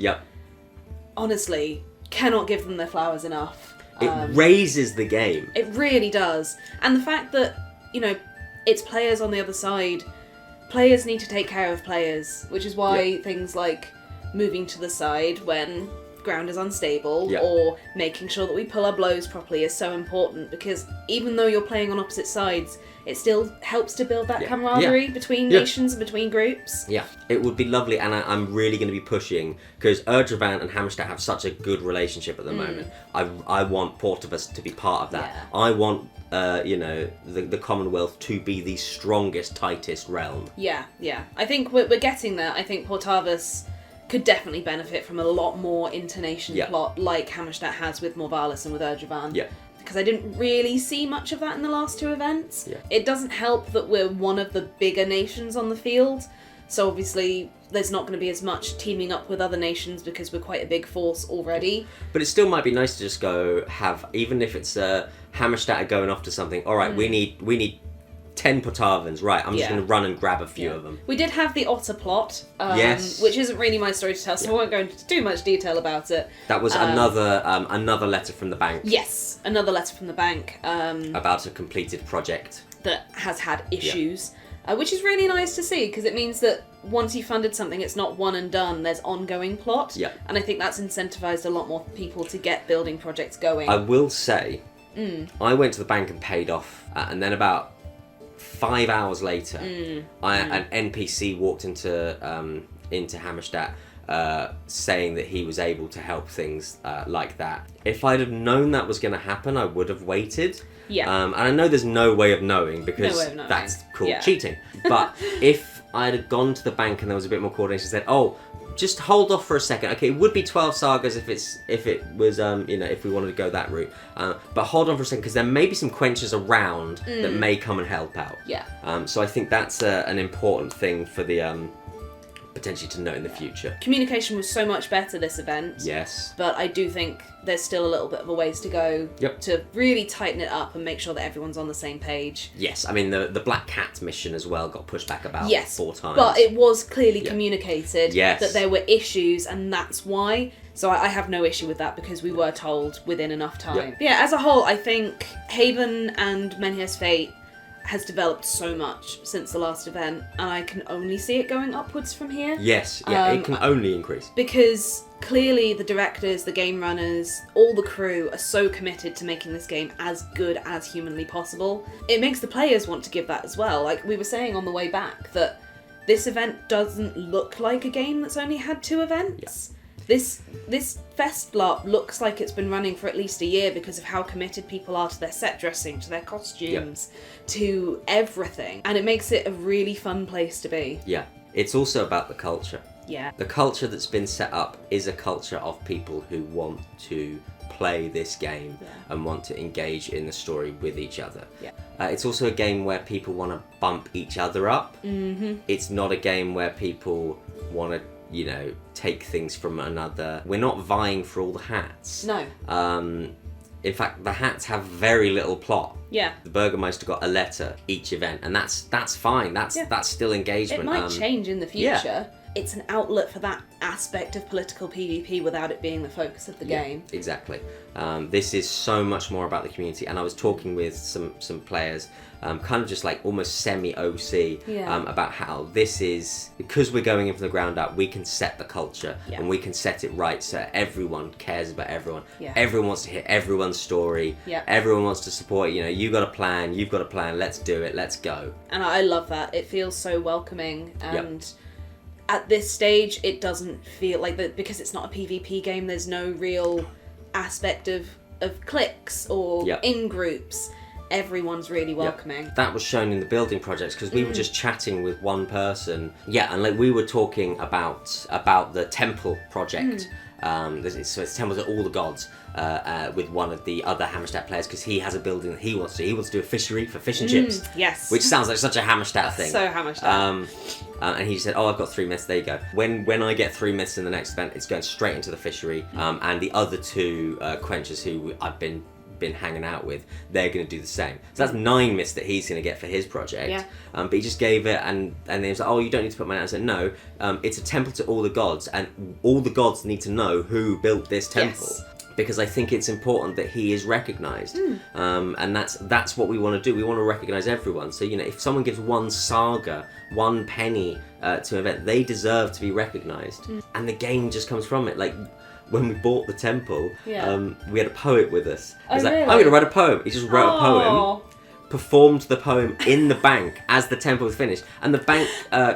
honestly, cannot give them their flowers enough. It raises the game. It really does. And the fact that, you know, it's players on the other side, players need to take care of players, which is why things like moving to the side when ground is unstable or making sure that we pull our blows properly is so important, because even though you're playing on opposite sides, it still helps to build that camaraderie between nations and between groups. Yeah, it would be lovely, and I'm really going to be pushing, because Erdrevan and Hammerstadt have such a good relationship at the moment. I want Portavus to be part of that. I want the Commonwealth to be the strongest, tightest realm. Yeah. I think we're getting there. I think Portavus could definitely benefit from a lot more intonation plot like Hammerstadt has with Morvalis and with Erdrevan. Yeah. Because I didn't really see much of that in the last two events. Yeah. It doesn't help that we're one of the bigger nations on the field, so obviously there's not going to be as much teaming up with other nations because we're quite a big force already. But it still might be nice to just go have, even if it's Hammerstadt are going off to something, alright, we need 10 Potavans, right, I'm just going to run and grab a few of them. We did have the otter plot, which isn't really my story to tell, so I won't go into too much detail about it. That was another letter from the bank. Yes, another letter from the bank. About a completed project. That has had issues, which is really nice to see, because it means that once you funded something, it's not one and done, there's ongoing plot. Yeah. And I think that's incentivized a lot more people to get building projects going. I will say, I went to the bank and paid off, and then about 5 hours later, an NPC walked into Hammerstadt, saying that he was able to help things like that. If I'd have known that was going to happen, I would have waited. Yeah. And I know there's no way of knowing, because that's called cheating. But if I'd have gone to the bank and there was a bit more coordination, and said, "Oh, just hold off for a second. Okay, it would be 12 sagas if it was if we wanted to go that route. But hold on for a second, because there may be some quenchers around that may come and help out. Yeah. So I think that's an important thing for the potentially to know in the future. Communication was so much better this event. Yes. But I do think there's still a little bit of a ways to go to really tighten it up and make sure that everyone's on the same page. Yes, I mean the Black Cat mission as well got pushed back about 4 times. But it was clearly communicated that there were issues, and that's why. So I have no issue with that, because we were told within enough time. But yeah, as a whole, I think Haven and Menhir's Fate has developed so much since the last event, and I can only see it going upwards from here. Yes, it can only increase. Because clearly the directors, the game runners, all the crew are so committed to making this game as good as humanly possible. It makes the players want to give that as well. Like we were saying on the way back, that this event doesn't look like a game that's only had 2 events. This Fest LARP looks like it's been running for at least a year, because of how committed people are to their set dressing, to their costumes, to everything. And it makes it a really fun place to be. Yeah. It's also about the culture. Yeah. The culture that's been set up is a culture of people who want to play this game and want to engage in the story with each other. Yeah. It's also a game where people want to bump each other up. Mm-hmm. It's not a game where people want to take things from another. We're not vying for all the hats. No. In fact, the hats have very little plot. Yeah. The Burgermeister got a letter each event, and that's fine. That's still engagement. It might change in the future. Yeah. It's an outlet for that aspect of political PvP without it being the focus of the game. Exactly. This is so much more about the community, and I was talking with some players, kind of just like almost semi-OC, about how this is, because we're going in from the ground up, we can set the culture and we can set it right so everyone cares about everyone. Yeah. Everyone wants to hear everyone's story. Yeah. Everyone wants to support, you got a plan, you've got a plan, let's do it, let's go. And I love that. It feels so welcoming, and at this stage it doesn't feel like that, because it's not a PvP game, there's no real aspect of cliques or in-groups. Everyone's really welcoming. That was shown in the building projects, because we were just chatting with one person. Yeah, and like we were talking about the temple project, So it's temples to all the gods with one of the other Hammerstadt players, because he has a building that he wants to do. He wants to do a fishery for fish and chips. Yes. Which sounds like such a Hammerstadt thing. So Hammerstadt. And he said, "Oh, I've got 3 myths. There you go. When I get 3 myths in the next event, it's going straight into the fishery. And the other 2 quenchers who I've been hanging out with, they're going to do the same. So that's 9 myths that he's going to get for his project. Yeah. But he just gave it, and then he was like, "Oh, you don't need to put my name." I said, "No, it's a temple to all the gods, and all the gods need to know who built this temple." Yes. Because I think it's important that he is recognised, and that's what we want to do. We want to recognise everyone. So if someone gives 1 saga, 1 penny to an event, they deserve to be recognised, and the game just comes from it. Like when we bought the temple, we had a poet with us. He's like, really? "I'm going to write a poem." He just wrote a poem. Performed the poem in the bank as the temple was finished, and the bank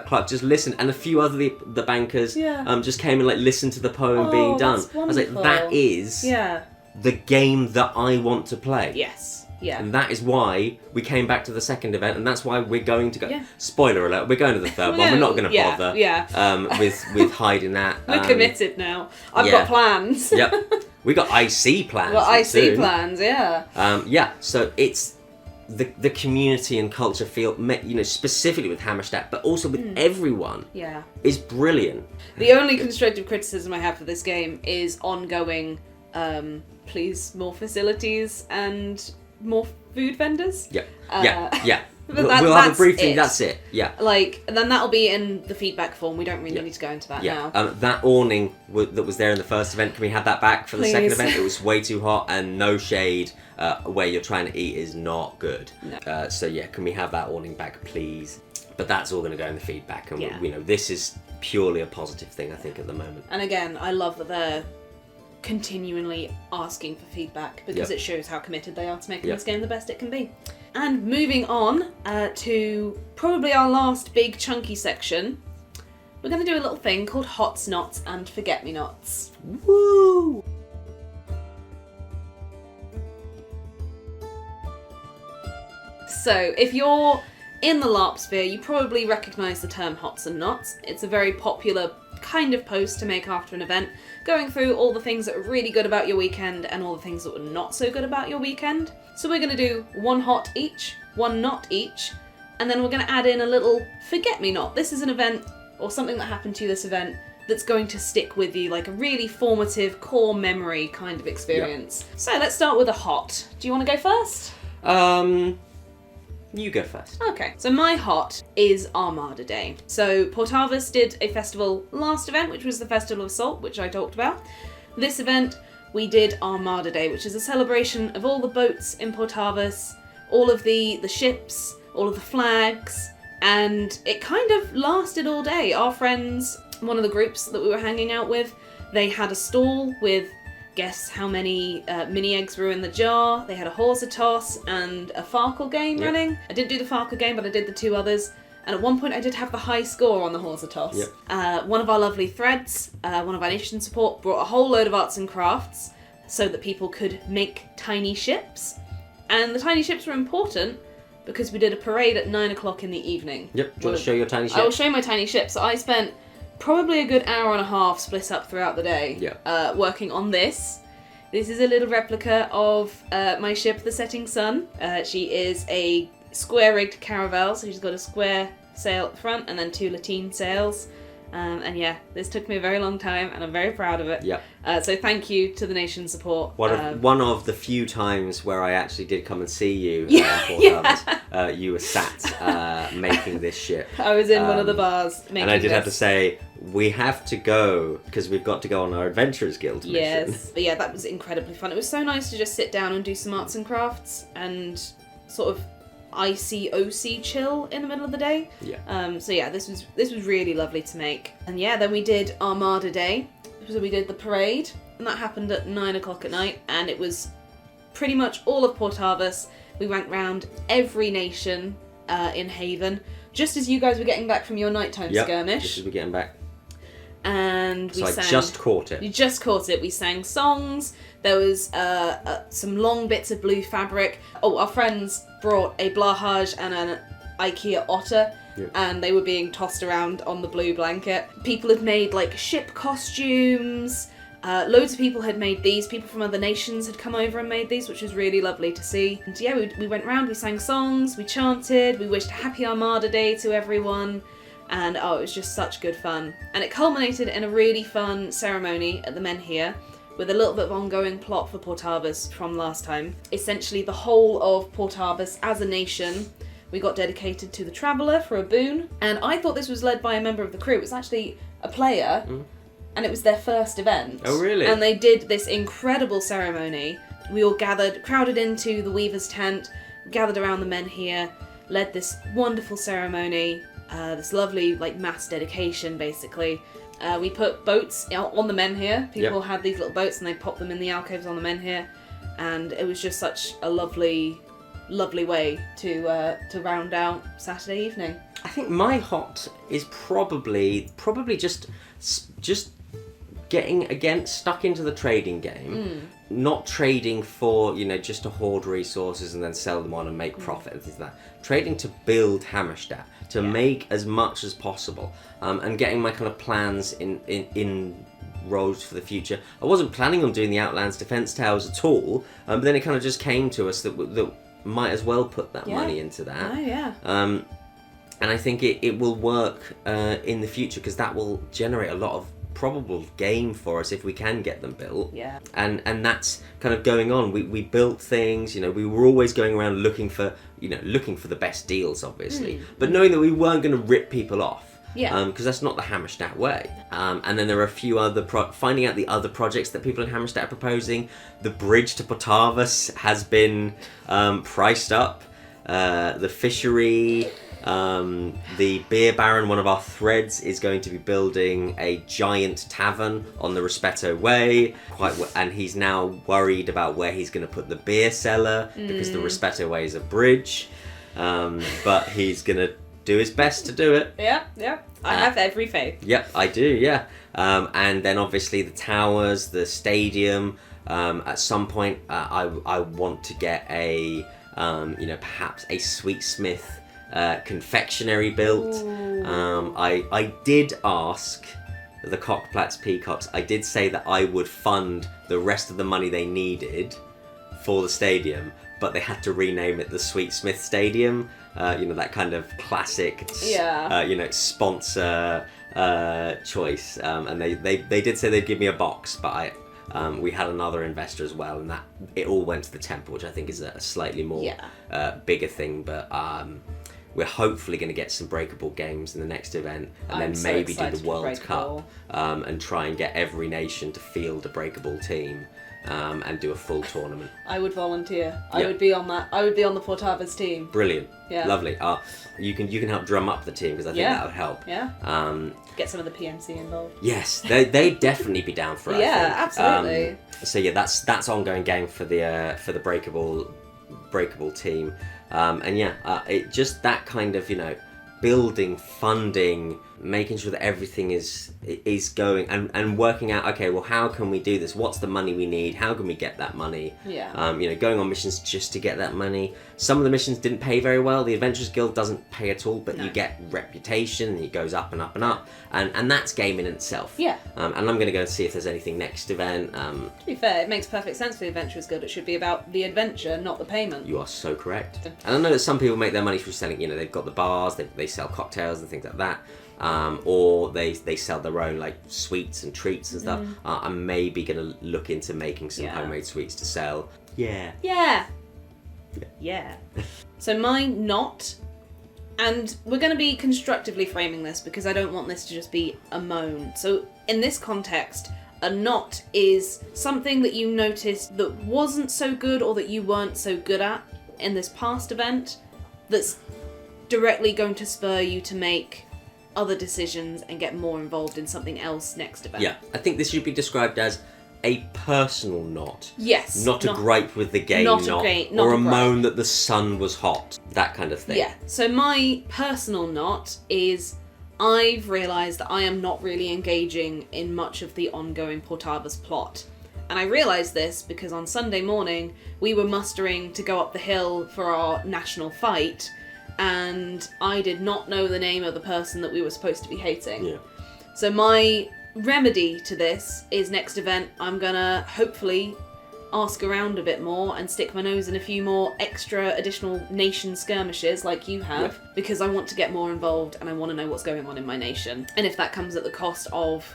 clerk just listened, and a few other the bankers just came and listened to the poem being done. That's I was like, wonderful. that is the game that I want to play. Yes. Yeah. And that is why we came back to the second event, and that's why we're going to go. Yeah. Spoiler alert: we're going to the third one. We're not going to bother. With hiding that. We're committed now. I've got plans. Yep. We got IC plans. Well, IC soon. plans. Yeah. So it's the community and culture feel, specifically with Hammerstadt, but also with everyone. Yeah. Is brilliant. The only constructive criticism I have for this game is ongoing. Please, more facilities and more food vendors. Yeah. But We'll have a briefing. it. That's it. Yeah. And then that'll be in the feedback form. We don't really need to go into that now. That awning that was there in the first event, can we have that back for the second event? It was way too hot, and no shade where you're trying to eat is not good. No. Can we have that awning back, please? But that's all going to go in the feedback, and this is purely a positive thing, I think, at the moment. And again, I love that they're continually asking for feedback, because it shows how committed they are to making this game the best it can be. And moving on to probably our last big chunky section, we're going to do a little thing called Hots, Knots and Forget-Me-Nots. Woo! So if you're in the LARP sphere, you probably recognise the term Hots and Knots. It's a very popular kind of post to make after an event, going through all the things that are really good about your weekend and all the things that were not so good about your weekend. So we're going to do 1 hot each, 1 knot each, and then we're going to add in a little forget-me-not. This is an event or something that happened to you this event that's going to stick with you, like a really formative core memory kind of experience. So let's start with a hot. Do you want to go first? You go first. Okay, so my hot is Armada Day. So Portavus did a festival last event, which was the Festival of Salt, which I talked about. This event, we did Armada Day, which is a celebration of all the boats in Portavus, all of the ships, all of the flags, and it kind of lasted all day. Our friends, one of the groups that we were hanging out with, they had a stall with guess how many mini eggs were in the jar. They had a horse toss and a Farkle game running. I didn't do the Farkle game, but I did the 2 others. And at one point I did have the high score on the horse toss. One of our lovely threads, one of our nation support, brought a whole load of arts and crafts so that people could make tiny ships. And the tiny ships were important because we did a parade at 9 o'clock in the evening. Yep. Do you want to show your tiny ship? I will show my tiny ship. So I spent probably a good hour and a half split up throughout the day working on this. This is a little replica of my ship, the Setting Sun. She is a square-rigged caravel, so she's got a square sail at the front and then 2 lateen sails. And yeah, this took me a very long time, and I'm very proud of it. So thank you to the nation support. One of the few times where I actually did come and see you in Port Harvest, you were sat making this ship. I was in one of the bars making and I did have to say, we have to go, because we've got to go on our Adventurers Guild mission. Yes, but yeah, that was incredibly fun. It was so nice to just sit down and do some arts and crafts and sort of ICOC chill in the middle of the day. So yeah, this was really lovely to make. And yeah, then we did Armada Day. So we did the parade, and that happened at 9 o'clock at night, and it was pretty much all of Portavus. We went round every nation in Haven, just as you guys were getting back from your nighttime skirmish. Just as we're getting back. And we sang. I just caught it. You just caught it. We sang songs. There was some long bits of blue fabric. Oh, our friends brought a blahage and an IKEA otter, and they were being tossed around on the blue blanket. People had made like ship costumes, Loads of people had made these. People from other nations had come over and made these, which was really lovely to see. And yeah, we went round, we sang songs, we chanted, we wished Happy Armada Day to everyone. And it was just such good fun. And it culminated in a really fun ceremony at the Menhir, with a little bit of ongoing plot for Portavus from last time. Essentially, the whole of Portavus as a nation, we got dedicated to the Traveller for a boon. And I thought this was led by a member of the crew. It was actually a player, and it was their first event. Oh, really? And they did this incredible ceremony. We all crowded into the Weaver's tent, gathered around the Menhir, led this wonderful ceremony, this lovely mass dedication, basically. We put boats on the Menhir. People had these little boats and they popped them in the alcoves on the Menhir, and it was just such a lovely way to round out Saturday evening. I think my hot is probably just getting stuck into the trading game, not trading for just to hoard resources and then sell them on and make profit and things like that. Trading to build Hammerstadt, to make as much as possible, and getting my kind of plans in roads for the future. I wasn't planning on doing the Outlands defense towers at all, but then it kind of just came to us that might as well put that money into that. Oh yeah. And I think it will work in the future, because that will generate a lot of probable game for us if we can get them built. Yeah. And that's kind of going on. We built things, we were always going around looking for the best deals, obviously, but knowing that we weren't going to rip people off. Yeah. Because that's not the Hammerstadt way. And then there are a few other finding out the other projects that people in Hammerstadt are proposing. The bridge to Portavus has been priced up. The fishery, the beer baron, one of our threads, is going to be building a giant tavern on the Rispetto Way. And he's now worried about where he's going to put the beer cellar, because the Rispetto Way is a bridge. But he's going to do his best to do it. Yeah. I have every faith. Yep, I do, yeah. And then obviously the towers, the stadium. At some point, I want to get perhaps a Sweetsmith confectionery built. I did ask the Cockplatz Peacocks, I did say that I would fund the rest of the money they needed for the stadium, but they had to rename it the Sweetsmith Stadium. That kind of classic, sponsor choice. And they did say they'd give me a box, but we had another investor as well, and that it all went to the temple, which I think is a slightly more bigger thing. But we're hopefully going to get some breakable games in the next event, and then maybe do the World Cup, and try and get every nation to field a breakable team. And do a full tournament. I would volunteer. I would be on that. I would be on the Portavas team. Brilliant. Yeah. Lovely. You can help drum up the team, because I think that would help. Yeah. Get some of the PMC involved. Yes, they'd definitely be down for it. Yeah, absolutely. So that's ongoing game for the breakable team, it just that kind of building, funding, making sure that everything is going, and working out, okay, well, how can we do this? What's the money we need? How can we get that money? Yeah. Going on missions just to get that money. Some of the missions didn't pay very well. The Adventurers Guild doesn't pay at all, but you get reputation, and it goes up and up and up, and that's game in itself. Yeah. And I'm going to go see if there's anything next event. To be fair, it makes perfect sense for the Adventurers Guild. It should be about the adventure, not the payment. You are so correct. And I know that some people make their money through selling, they've got the bars, they sell cocktails and things like that. Or they sell their own sweets and treats and stuff. I'm maybe going to look into making some homemade sweets to sell. Yeah. So my not, and we're going to be constructively framing this, because I don't want this to just be a moan. So in this context, a not is something that you noticed that wasn't so good, or that you weren't so good at in this past event, that's directly going to spur you to make other decisions and get more involved in something else next event. Yeah, I think this should be described as a personal not. Yes. Not a gripe with the game not not, or a moan that the sun was hot. That kind of thing. Yeah. So my personal not is, I've realised that I am not really engaging in much of the ongoing Portavas plot. And I realised this because on Sunday morning we were mustering to go up the hill for our national fight, and I did not know the name of the person that we were supposed to be hating. Yeah. So my remedy to this is next event I'm gonna hopefully ask around a bit more and stick my nose in a few more extra additional nation skirmishes like you have, because I want to get more involved and I want to know what's going on in my nation. And if that comes at the cost of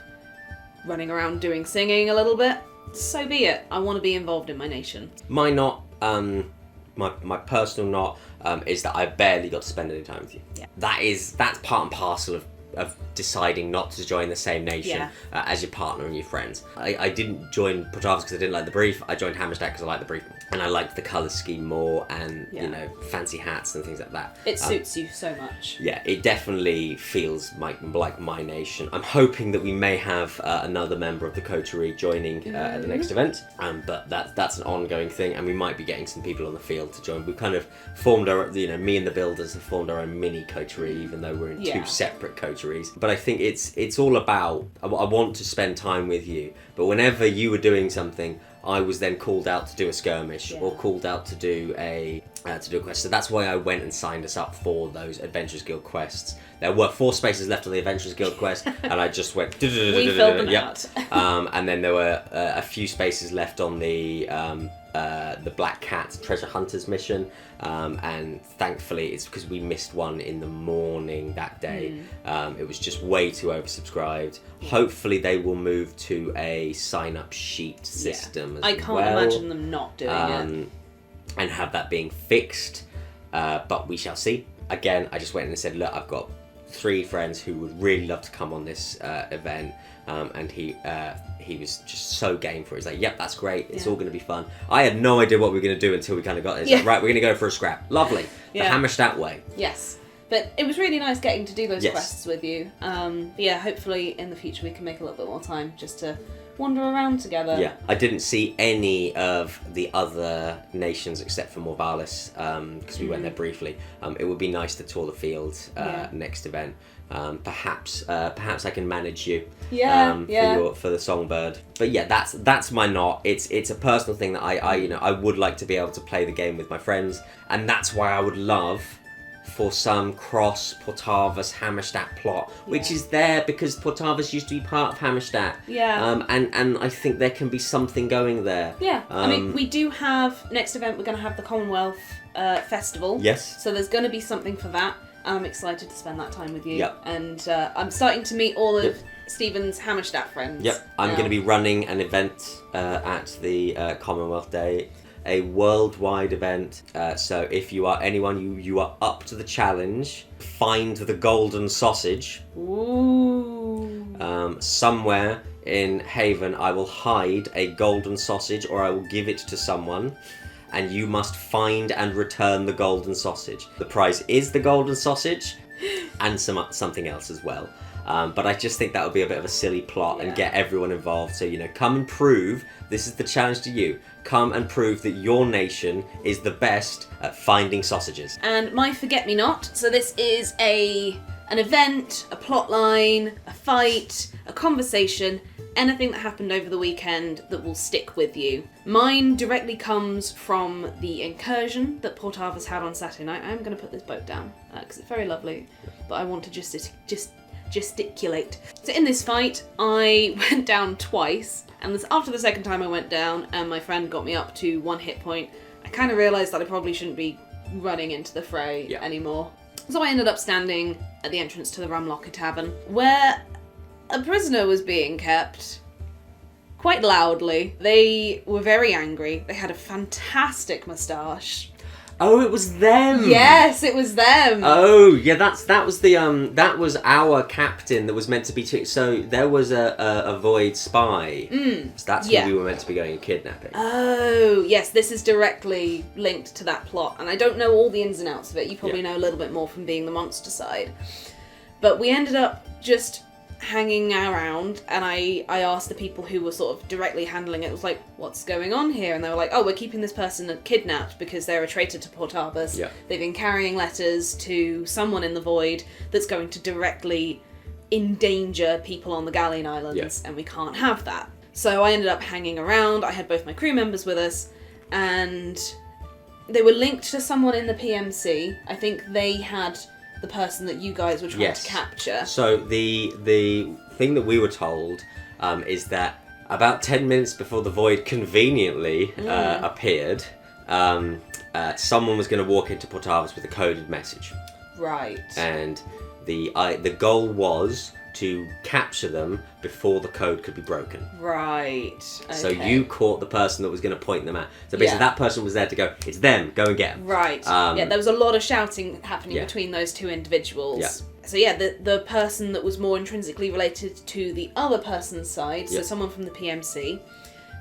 running around doing singing a little bit, so be it. I want to be involved in my nation. My knot, my personal knot, is that I barely got to spend any time with you. Yeah. That's part and parcel of deciding not to join the same nation Yeah. As your partner and your friends. I didn't join Protavus because I didn't like the brief. I joined Hammerstadt because I liked the brief more. And I liked the colour scheme more and, you know, fancy hats and things like that. It suits you so much. Yeah, it definitely feels like my nation. I'm hoping that we may have another member of the coterie joining at the next event, but that's an ongoing thing, and we might be getting some people on the field to join. We've kind of formed our, me and the builders have formed our own mini coterie, even though we're in two separate coteries. But I think it's all about, I want to spend time with you, but whenever you were doing something, I was then called out to do a skirmish or called out to do a quest. So that's why I went and signed us up for those Adventurers Guild quests. There were 4 spaces left on the Adventurers Guild quest, and I just went. We filled them out. And then there were a few spaces left on the Black Cat Treasure Hunters mission, and thankfully it's because we missed one in the morning that day. It was just way too oversubscribed. Hopefully they will move to a sign-up sheet system as well. I can't imagine them not doing it. And have that being fixed, but we shall see. Again, I just went in and said, look, I've got 3 friends who would really love to come on this event, and he was just so game for it. He's like, yep, that's great, it's all going to be fun. I had no idea what we were going to do until we kind of got this. Like, right, we're going to go for a scrap. Lovely. The Hammerstadt way. Yes. But it was really nice getting to do those quests with you. But yeah, hopefully in the future we can make a little bit more time just to wander around together. Yeah, I didn't see any of the other nations except for Morvalis, because we went there briefly. It would be nice to tour the field next event. Perhaps I can manage you for the songbird. But yeah, that's my knot. It's a personal thing that I would like to be able to play the game with my friends, and that's why I would love for some cross Portavus Hammerstadt plot, which is there because Portavus used to be part of Hammerstadt. Yeah. And I think there can be something going there. Yeah. I mean, we do have next event. We're going to have the Commonwealth Festival. Yes. So there's going to be something for that. I'm excited to spend that time with you. Yep. And I'm starting to meet all of Stephen's Hammerstadt friends. Yep. I'm going to be running an event at the Commonwealth Day. A worldwide event, so if you are anyone, you are up to the challenge. Find the golden sausage. Ooh. Somewhere in Haven, I will hide a golden sausage, or I will give it to someone, and you must find and return the golden sausage. The prize is the golden sausage, and something else as well. But I just think that would be a bit of a silly plot and get everyone involved. So, come and prove, this is the challenge to you, come and prove that your nation is the best at finding sausages. And my forget-me-not, so this is an event, a plot line, a fight, a conversation, anything that happened over the weekend that will stick with you. Mine directly comes from the incursion that Portavus had on Saturday night. I'm going to put this boat down because it's very lovely, but I want to just gesticulate. So in this fight, I went down twice, and after the second time I went down and my friend got me up to 1 hit point, I kind of realised that I probably shouldn't be running into the fray anymore. So I ended up standing at the entrance to the Rumlocker Tavern, where a prisoner was being kept quite loudly. They were very angry. They had a fantastic moustache. Oh, it was them. Yes, it was them. Oh, yeah, that was our captain that was meant to be. So there was a void spy. So that's who we were meant to be going and kidnapping. Oh, yes, this is directly linked to that plot, and I don't know all the ins and outs of it. You probably know a little bit more from being the monster side. But we ended up just hanging around, and I asked the people who were sort of directly handling it, was like, what's going on here? And they were like, oh, we're keeping this person kidnapped because they're a traitor to Portavus. They've been carrying letters to someone in the void that's going to directly endanger people on the Galleon Islands, and we can't have that. So I ended up hanging around. I had both my crew members with us, and they were linked to someone in the PMC. I think they had the person that you guys were trying to capture. So the thing that we were told is that about 10 minutes before the void conveniently appeared, someone was going to walk into Portavas with a coded message. Right. And the goal was to capture them before the code could be broken. Right. Okay. So you caught the person that was going to point them out. So basically that person was there to go, it's them, go and get them. Right. There was a lot of shouting happening between those two individuals. Yeah. So the person that was more intrinsically related to the other person's side, so someone from the PMC,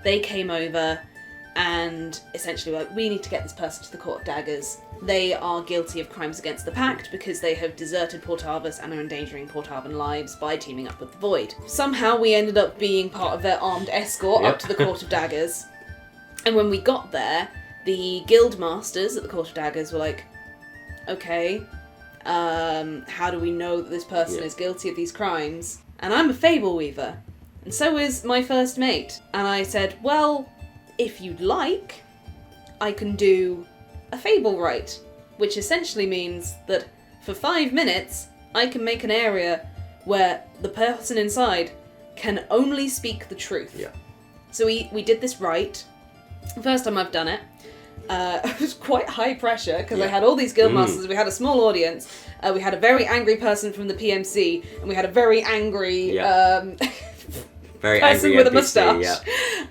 they came over and essentially were like, we need to get this person to the Court of Daggers. They are guilty of crimes against the Pact because they have deserted Portavas and are endangering Portavan lives by teaming up with the Void. Somehow we ended up being part of their armed escort up to the Court of Daggers. And when we got there, the guild masters at the Court of Daggers were like, okay, how do we know that this person is guilty of these crimes? And I'm a Fable Weaver, and so is my first mate. And I said, well, if you'd like, I can do a Fable Rite, which essentially means that for 5 minutes, I can make an area where the person inside can only speak the truth. Yeah. So we did this rite. The first time I've done it, it was quite high pressure because I had all these guildmasters. We had a small audience. We had a very angry person from the PMC, and we had a very angry very person angry with a NPC, moustache.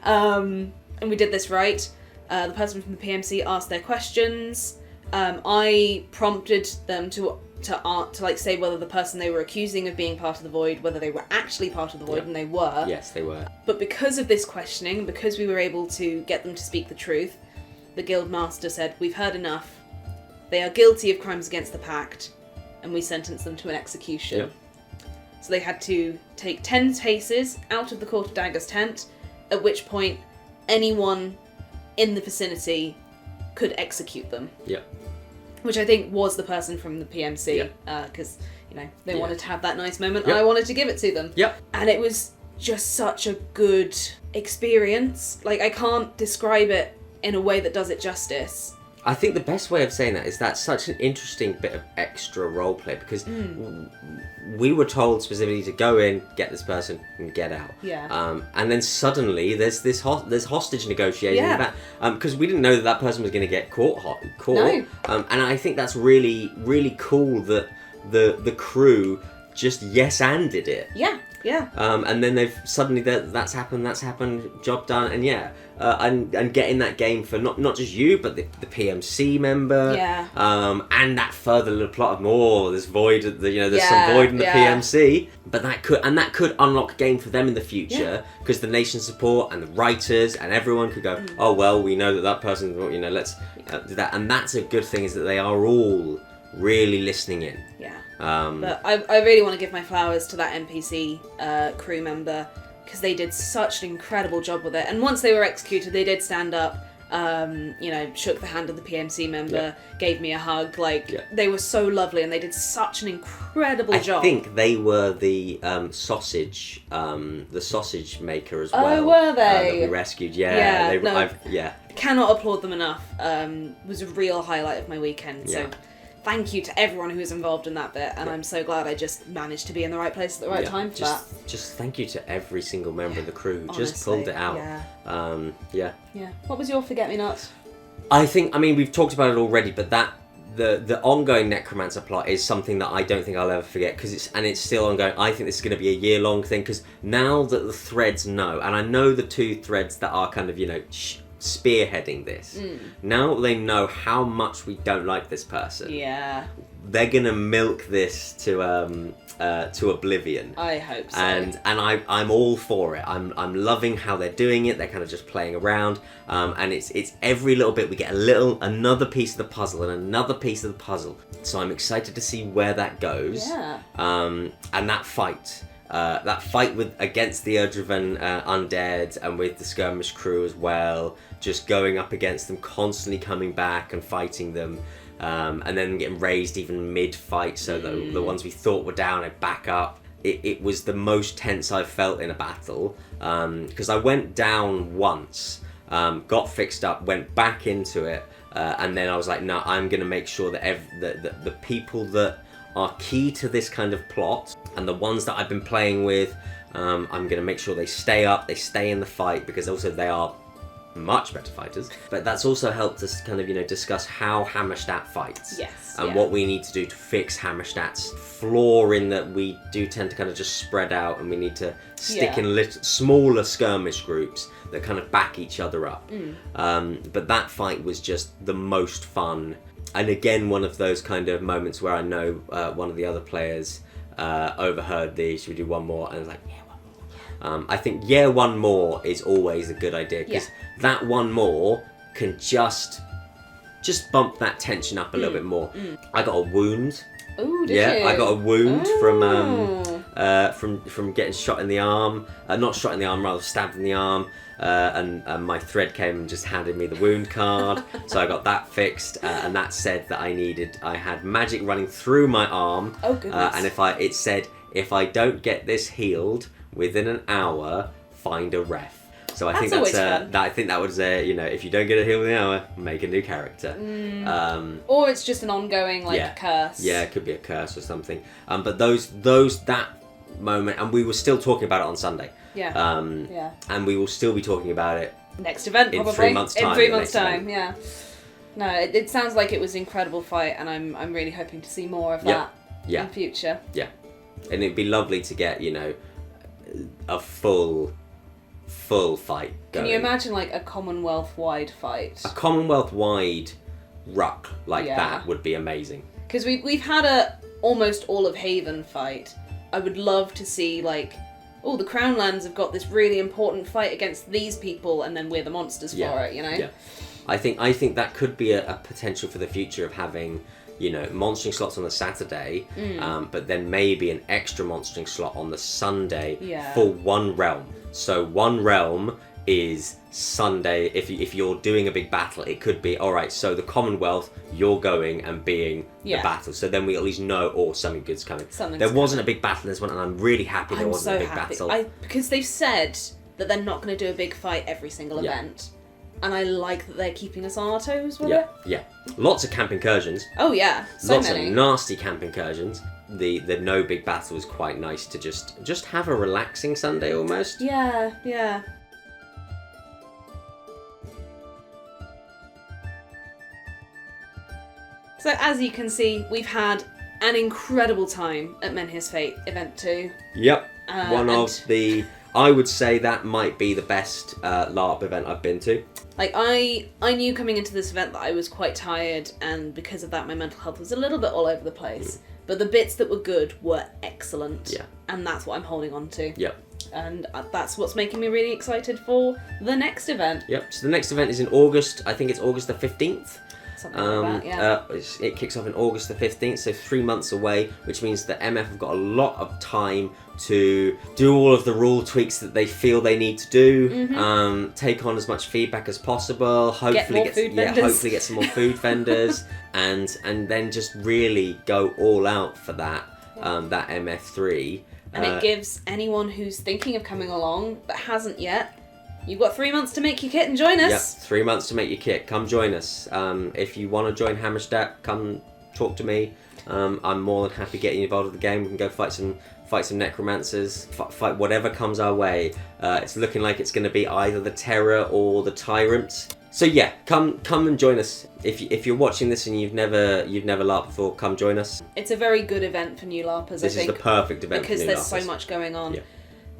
And we did this rite. The person from the PMC asked their questions. I prompted them to like say whether the person they were accusing of being part of the Void, whether they were actually part of the Void, and they were. Yes, they were. But because of this questioning, because we were able to get them to speak the truth, the guild master said, we've heard enough. They are guilty of crimes against the Pact, and we sentenced them to an execution. Yep. So they had to take 10 paces out of the Court of Daggers tent, at which point anyone in the vicinity could execute them. Yep. Which I think was the person from the PMC, because they wanted to have that nice moment, and Yep. I wanted to give it to them. Yep. And it was just such a good experience. Like, I can't describe it in a way that does it justice. I think the best way of saying that is that's such an interesting bit of extra roleplay because we were told specifically to go in, get this person, and get out. Yeah. And then suddenly there's there's hostage negotiating because we didn't know that person was going to get caught. No. And I think that's really cool that the crew just yes-anded it. Yeah. Yeah. And then they've suddenly that's happened, job done, and and getting that game for not just you but the PMC member, and that further little plot of there's void, there's some void in the PMC, but that could unlock a game for them in the future because the nation support and the writers and everyone could go, oh well, we know that person, let's do that, and that's a good thing is that they are all really listening in. Yeah. But I really want to give my flowers to that NPC crew member because they did such an incredible job with it. And once they were executed, they did stand up, shook the hand of the PMC member, gave me a hug. They were so lovely and they did such an incredible job. I think they were the sausage maker as well. Oh, were they? That we rescued. Yeah. Cannot applaud them enough. Was a real highlight of my weekend. So. Thank you to everyone who was involved in that bit, and I'm so glad I just managed to be in the right place at the right time for that. Just thank you to every single member of the crew who Honestly, just pulled it out. Yeah. What was your forget-me-not? We've talked about it already, but the ongoing Necromancer plot is something that I don't think I'll ever forget because it's still ongoing. I think this is going to be a year-long thing because now that the threads know, and I know the two threads that are kind of spearheading this. Now they know how much we don't like this person. Yeah. They're gonna milk this to oblivion. I hope so. And I'm all for it. I'm loving how they're doing it. They're kind of just playing around. And it's every little bit we get another piece of the puzzle and another piece of the puzzle. So I'm excited to see where that goes. Yeah. And that fight. Against the Erdriven undead and with the skirmish crew as well, just going up against them, constantly coming back and fighting them, and then getting raised even mid-fight so that the ones we thought were down, I'd back up. It was the most tense I've felt in a battle, because I went down once, got fixed up, went back into it, and then I was like, no, I'm going to make sure that the people that are key to this kind of plot, and the ones that I've been playing with, I'm going to make sure they stay up, they stay in the fight, because also they are much better fighters. But that's also helped us kind of, discuss how Hammerstadt fights. Yes. And what we need to do to fix Hammerstadt's flaw in that we do tend to kind of just spread out, and we need to stick in smaller skirmish groups that kind of back each other up. But that fight was just the most fun. And again, one of those kind of moments where I know one of the other players overheard the, should we do one more? And I was like, yeah, one more. I think, yeah, one more is always a good idea, because that one more can just bump that tension up a little bit more. I got a wound. Ooh, did you? I got a wound from getting shot in the arm. Not shot in the arm, rather stabbed in the arm. And my thread came and just handed me the wound card. So I got that fixed. And that said that I had magic running through my arm. Oh, goodness. And it said, if I don't get this healed within an hour, find a ref. So I think that was if you don't get it healed within an hour, make a new character. Or it's just an ongoing curse. Yeah, it could be a curse or something. But that moment, and we were still talking about it on Sunday. Yeah. And we will still be talking about it next event, in probably. 3 months' time. In 3 months' time, yeah. No, it sounds like it was an incredible fight, and I'm really hoping to see more of that in future. Yeah. And it'd be lovely to get, a full fight going. Can you imagine a Commonwealth-wide fight? A Commonwealth-wide ruck that would be amazing. Because we've had a almost all of Haven fight. I would love to see the Crownlands have got this really important fight against these people, and then we're the monsters for it, Yeah. I think that could be a potential for the future of having, monstering slots on the Saturday, but then maybe an extra monstering slot on the Sunday for one realm. So one realm is Sunday. If you're doing a big battle, it could be, all right, so the Commonwealth, you're going and being the battle. So then we at least know, something good's coming. There wasn't a big battle in this one, and I'm really happy there wasn't a big battle. Because they've said that they're not going to do a big fight every single event. And I like that they're keeping us on our toes with it. Yeah. Lots of camp incursions. Oh, yeah. Lots of nasty camp incursions. The no big battle was quite nice to just have a relaxing Sunday almost. Yeah. So as you can see, we've had an incredible time at Menhir's Fate Event 2. Yep. I would say that might be the best LARP event I've been to. I knew coming into this event that I was quite tired, and because of that my mental health was a little bit all over the place. But the bits that were good were excellent. Yeah. And that's what I'm holding on to. Yep. And that's what's making me really excited for the next event. Yep. So the next event is in August. I think it's August the 15th. Something like that, yeah. It kicks off in August the 15th, so 3 months away, which means that MF have got a lot of time to do all of the rule tweaks that they feel they need to do, take on as much feedback as possible, hopefully get some more food vendors, and then just really go all out for that MF3. And it gives anyone who's thinking of coming along but hasn't yet, you've got 3 months to make your kit and join us. Yep, 3 months to make your kit. Come join us. If you want to join Hammerstadt, come talk to me. I'm more than happy getting involved with the game. We can go fight some necromancers, fight whatever comes our way. It's looking like it's going to be either the Terror or the Tyrant. So yeah, come and join us. If you're watching this and you've never LARPed before, come join us. It's a very good event for new LARPers. This is the perfect event because for new LARPers. Because there's so much going on. Yeah.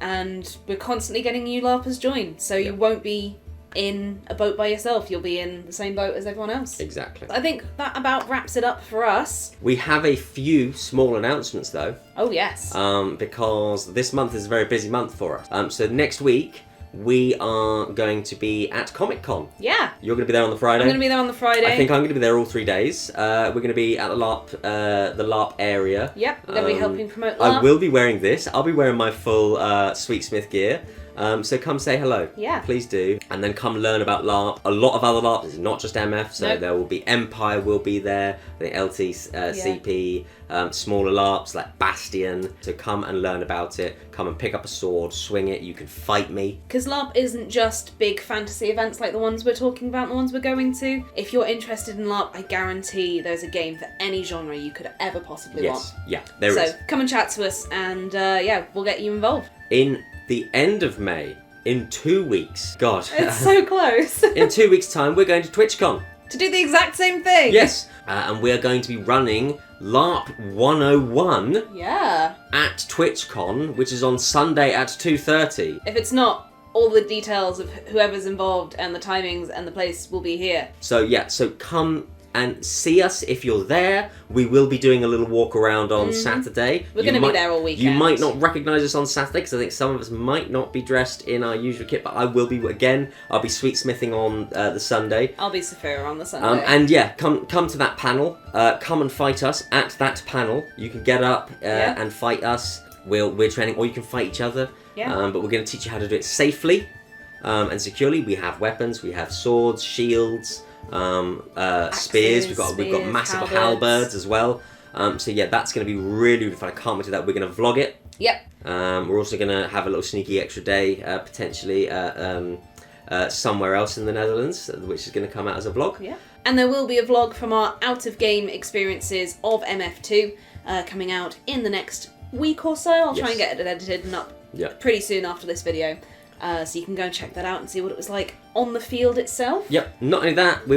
And we're constantly getting new LARPers join, so you won't be in a boat by yourself. You'll be in the same boat as everyone else. Exactly. I think that about wraps it up for us. We have a few small announcements though. Oh yes. Because this month is a very busy month for us. So next week we are going to be at Comic-Con. Yeah. You're going to be there on the Friday. I'm going to be there on the Friday. I think I'm going to be there all 3 days. We're going to be at the LARP area. Yep. We're going to be helping promote LARP. I will be wearing this. I'll be wearing my full Sweet Smith gear. So come say hello. Yeah. Please do. And then come learn about LARP. A lot of other LARPs, it's not just MF, so Nope. there will be Empire will be there, the CP, smaller LARPs like Bastion. So come and learn about it. Come and pick up a sword, swing it, you can fight me. Because LARP isn't just big fantasy events like the ones we're talking about, the ones we're going to. If you're interested in LARP, I guarantee there's a game for any genre you could ever possibly want. Yeah, there is. So come and chat to us and we'll get you involved. In the end of May, in 2 weeks, God. It's so close. In 2 weeks' time, we're going to TwitchCon. To do the exact same thing. Yes, and we are going to be running LARP 101 Yeah. at TwitchCon, which is on Sunday at 2:30. If it's not, all the details of whoever's involved and the timings and the place will be here. So come and see us if you're there. We will be doing a little walk around on Saturday. We're going to be there all weekend. You might not recognise us on Saturday because I think some of us might not be dressed in our usual kit, but I will be again. I'll be sweetsmithing on the Sunday. I'll be Saphira on the Sunday. And come to that panel. Come and fight us at that panel. You can get up and fight us. We're training, or you can fight each other. Yeah. But we're going to teach you how to do it safely and securely. We have weapons. We have swords, shields. Spears. We've got massive halberds as well. So yeah, that's going to be really, really fun. I can't wait to that. We're going to vlog it. Yep. We're also going to have a little sneaky extra day potentially somewhere else in the Netherlands, which is going to come out as a vlog. Yeah. And there will be a vlog from our out of game experiences of MF2 coming out in the next week or so. I'll try and get it edited and up pretty soon after this video. So you can go and check that out and see what it was like on the field itself. Yep. Not only that,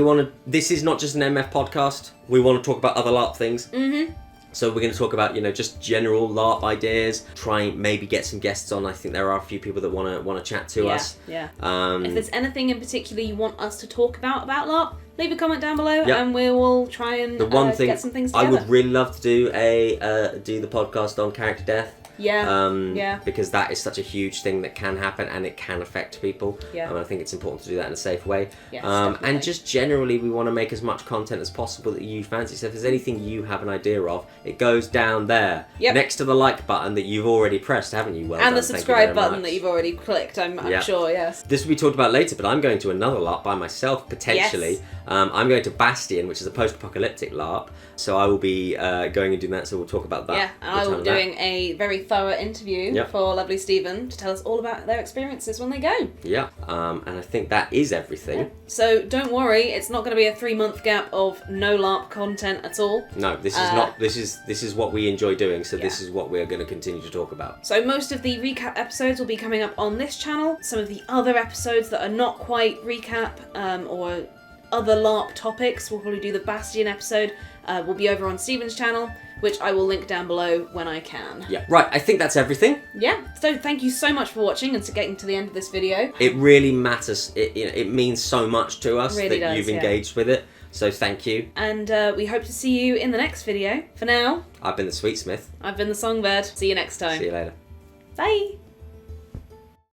this is not just an MF podcast. We want to talk about other LARP things. Mm-hmm. So we're going to talk about, just general LARP ideas. Try and maybe get some guests on. I think there are a few people that want to chat to us. Yeah. If there's anything in particular you want us to talk about LARP, leave a comment down below and we will try and get some things together. I would really love to do do the podcast on character death. Yeah. Because that is such a huge thing that can happen and it can affect people. Yeah. I think it's important to do that in a safe way. Yes, and just generally, we want to make as much content as possible that you fancy. So if there's anything you have an idea of, it goes down there next to the like button that you've already pressed, haven't you? Well and done. the subscribe button that you've already clicked, I'm sure, yes. This will be talked about later, but I'm going to another LARP by myself, potentially. Yes. I'm going to Bastion, which is a post-apocalyptic LARP. So I will be going and doing that, so we'll talk about that. Yeah, and I will be doing a very thorough interview for lovely Stephen to tell us all about their experiences when they go. Yeah, and I think that is everything. Yeah. So don't worry, it's not going to be a 3-month gap of no LARP content at all. No, this is not. This is what we enjoy doing, so this is what we're going to continue to talk about. So most of the recap episodes will be coming up on this channel. Some of the other episodes that are not quite recap or other LARP topics, we'll probably do the Bastion episode, will be over on Stephen's channel, which I will link down below when I can. Yeah, right, I think that's everything. Yeah, so thank you so much for watching and to getting to the end of this video. It really matters. It means so much to us Really that does, you've engaged with it, so thank you. And we hope to see you in the next video. For now, I've been the Sweetsmith. I've been the Songbird. See you next time. See you later. Bye!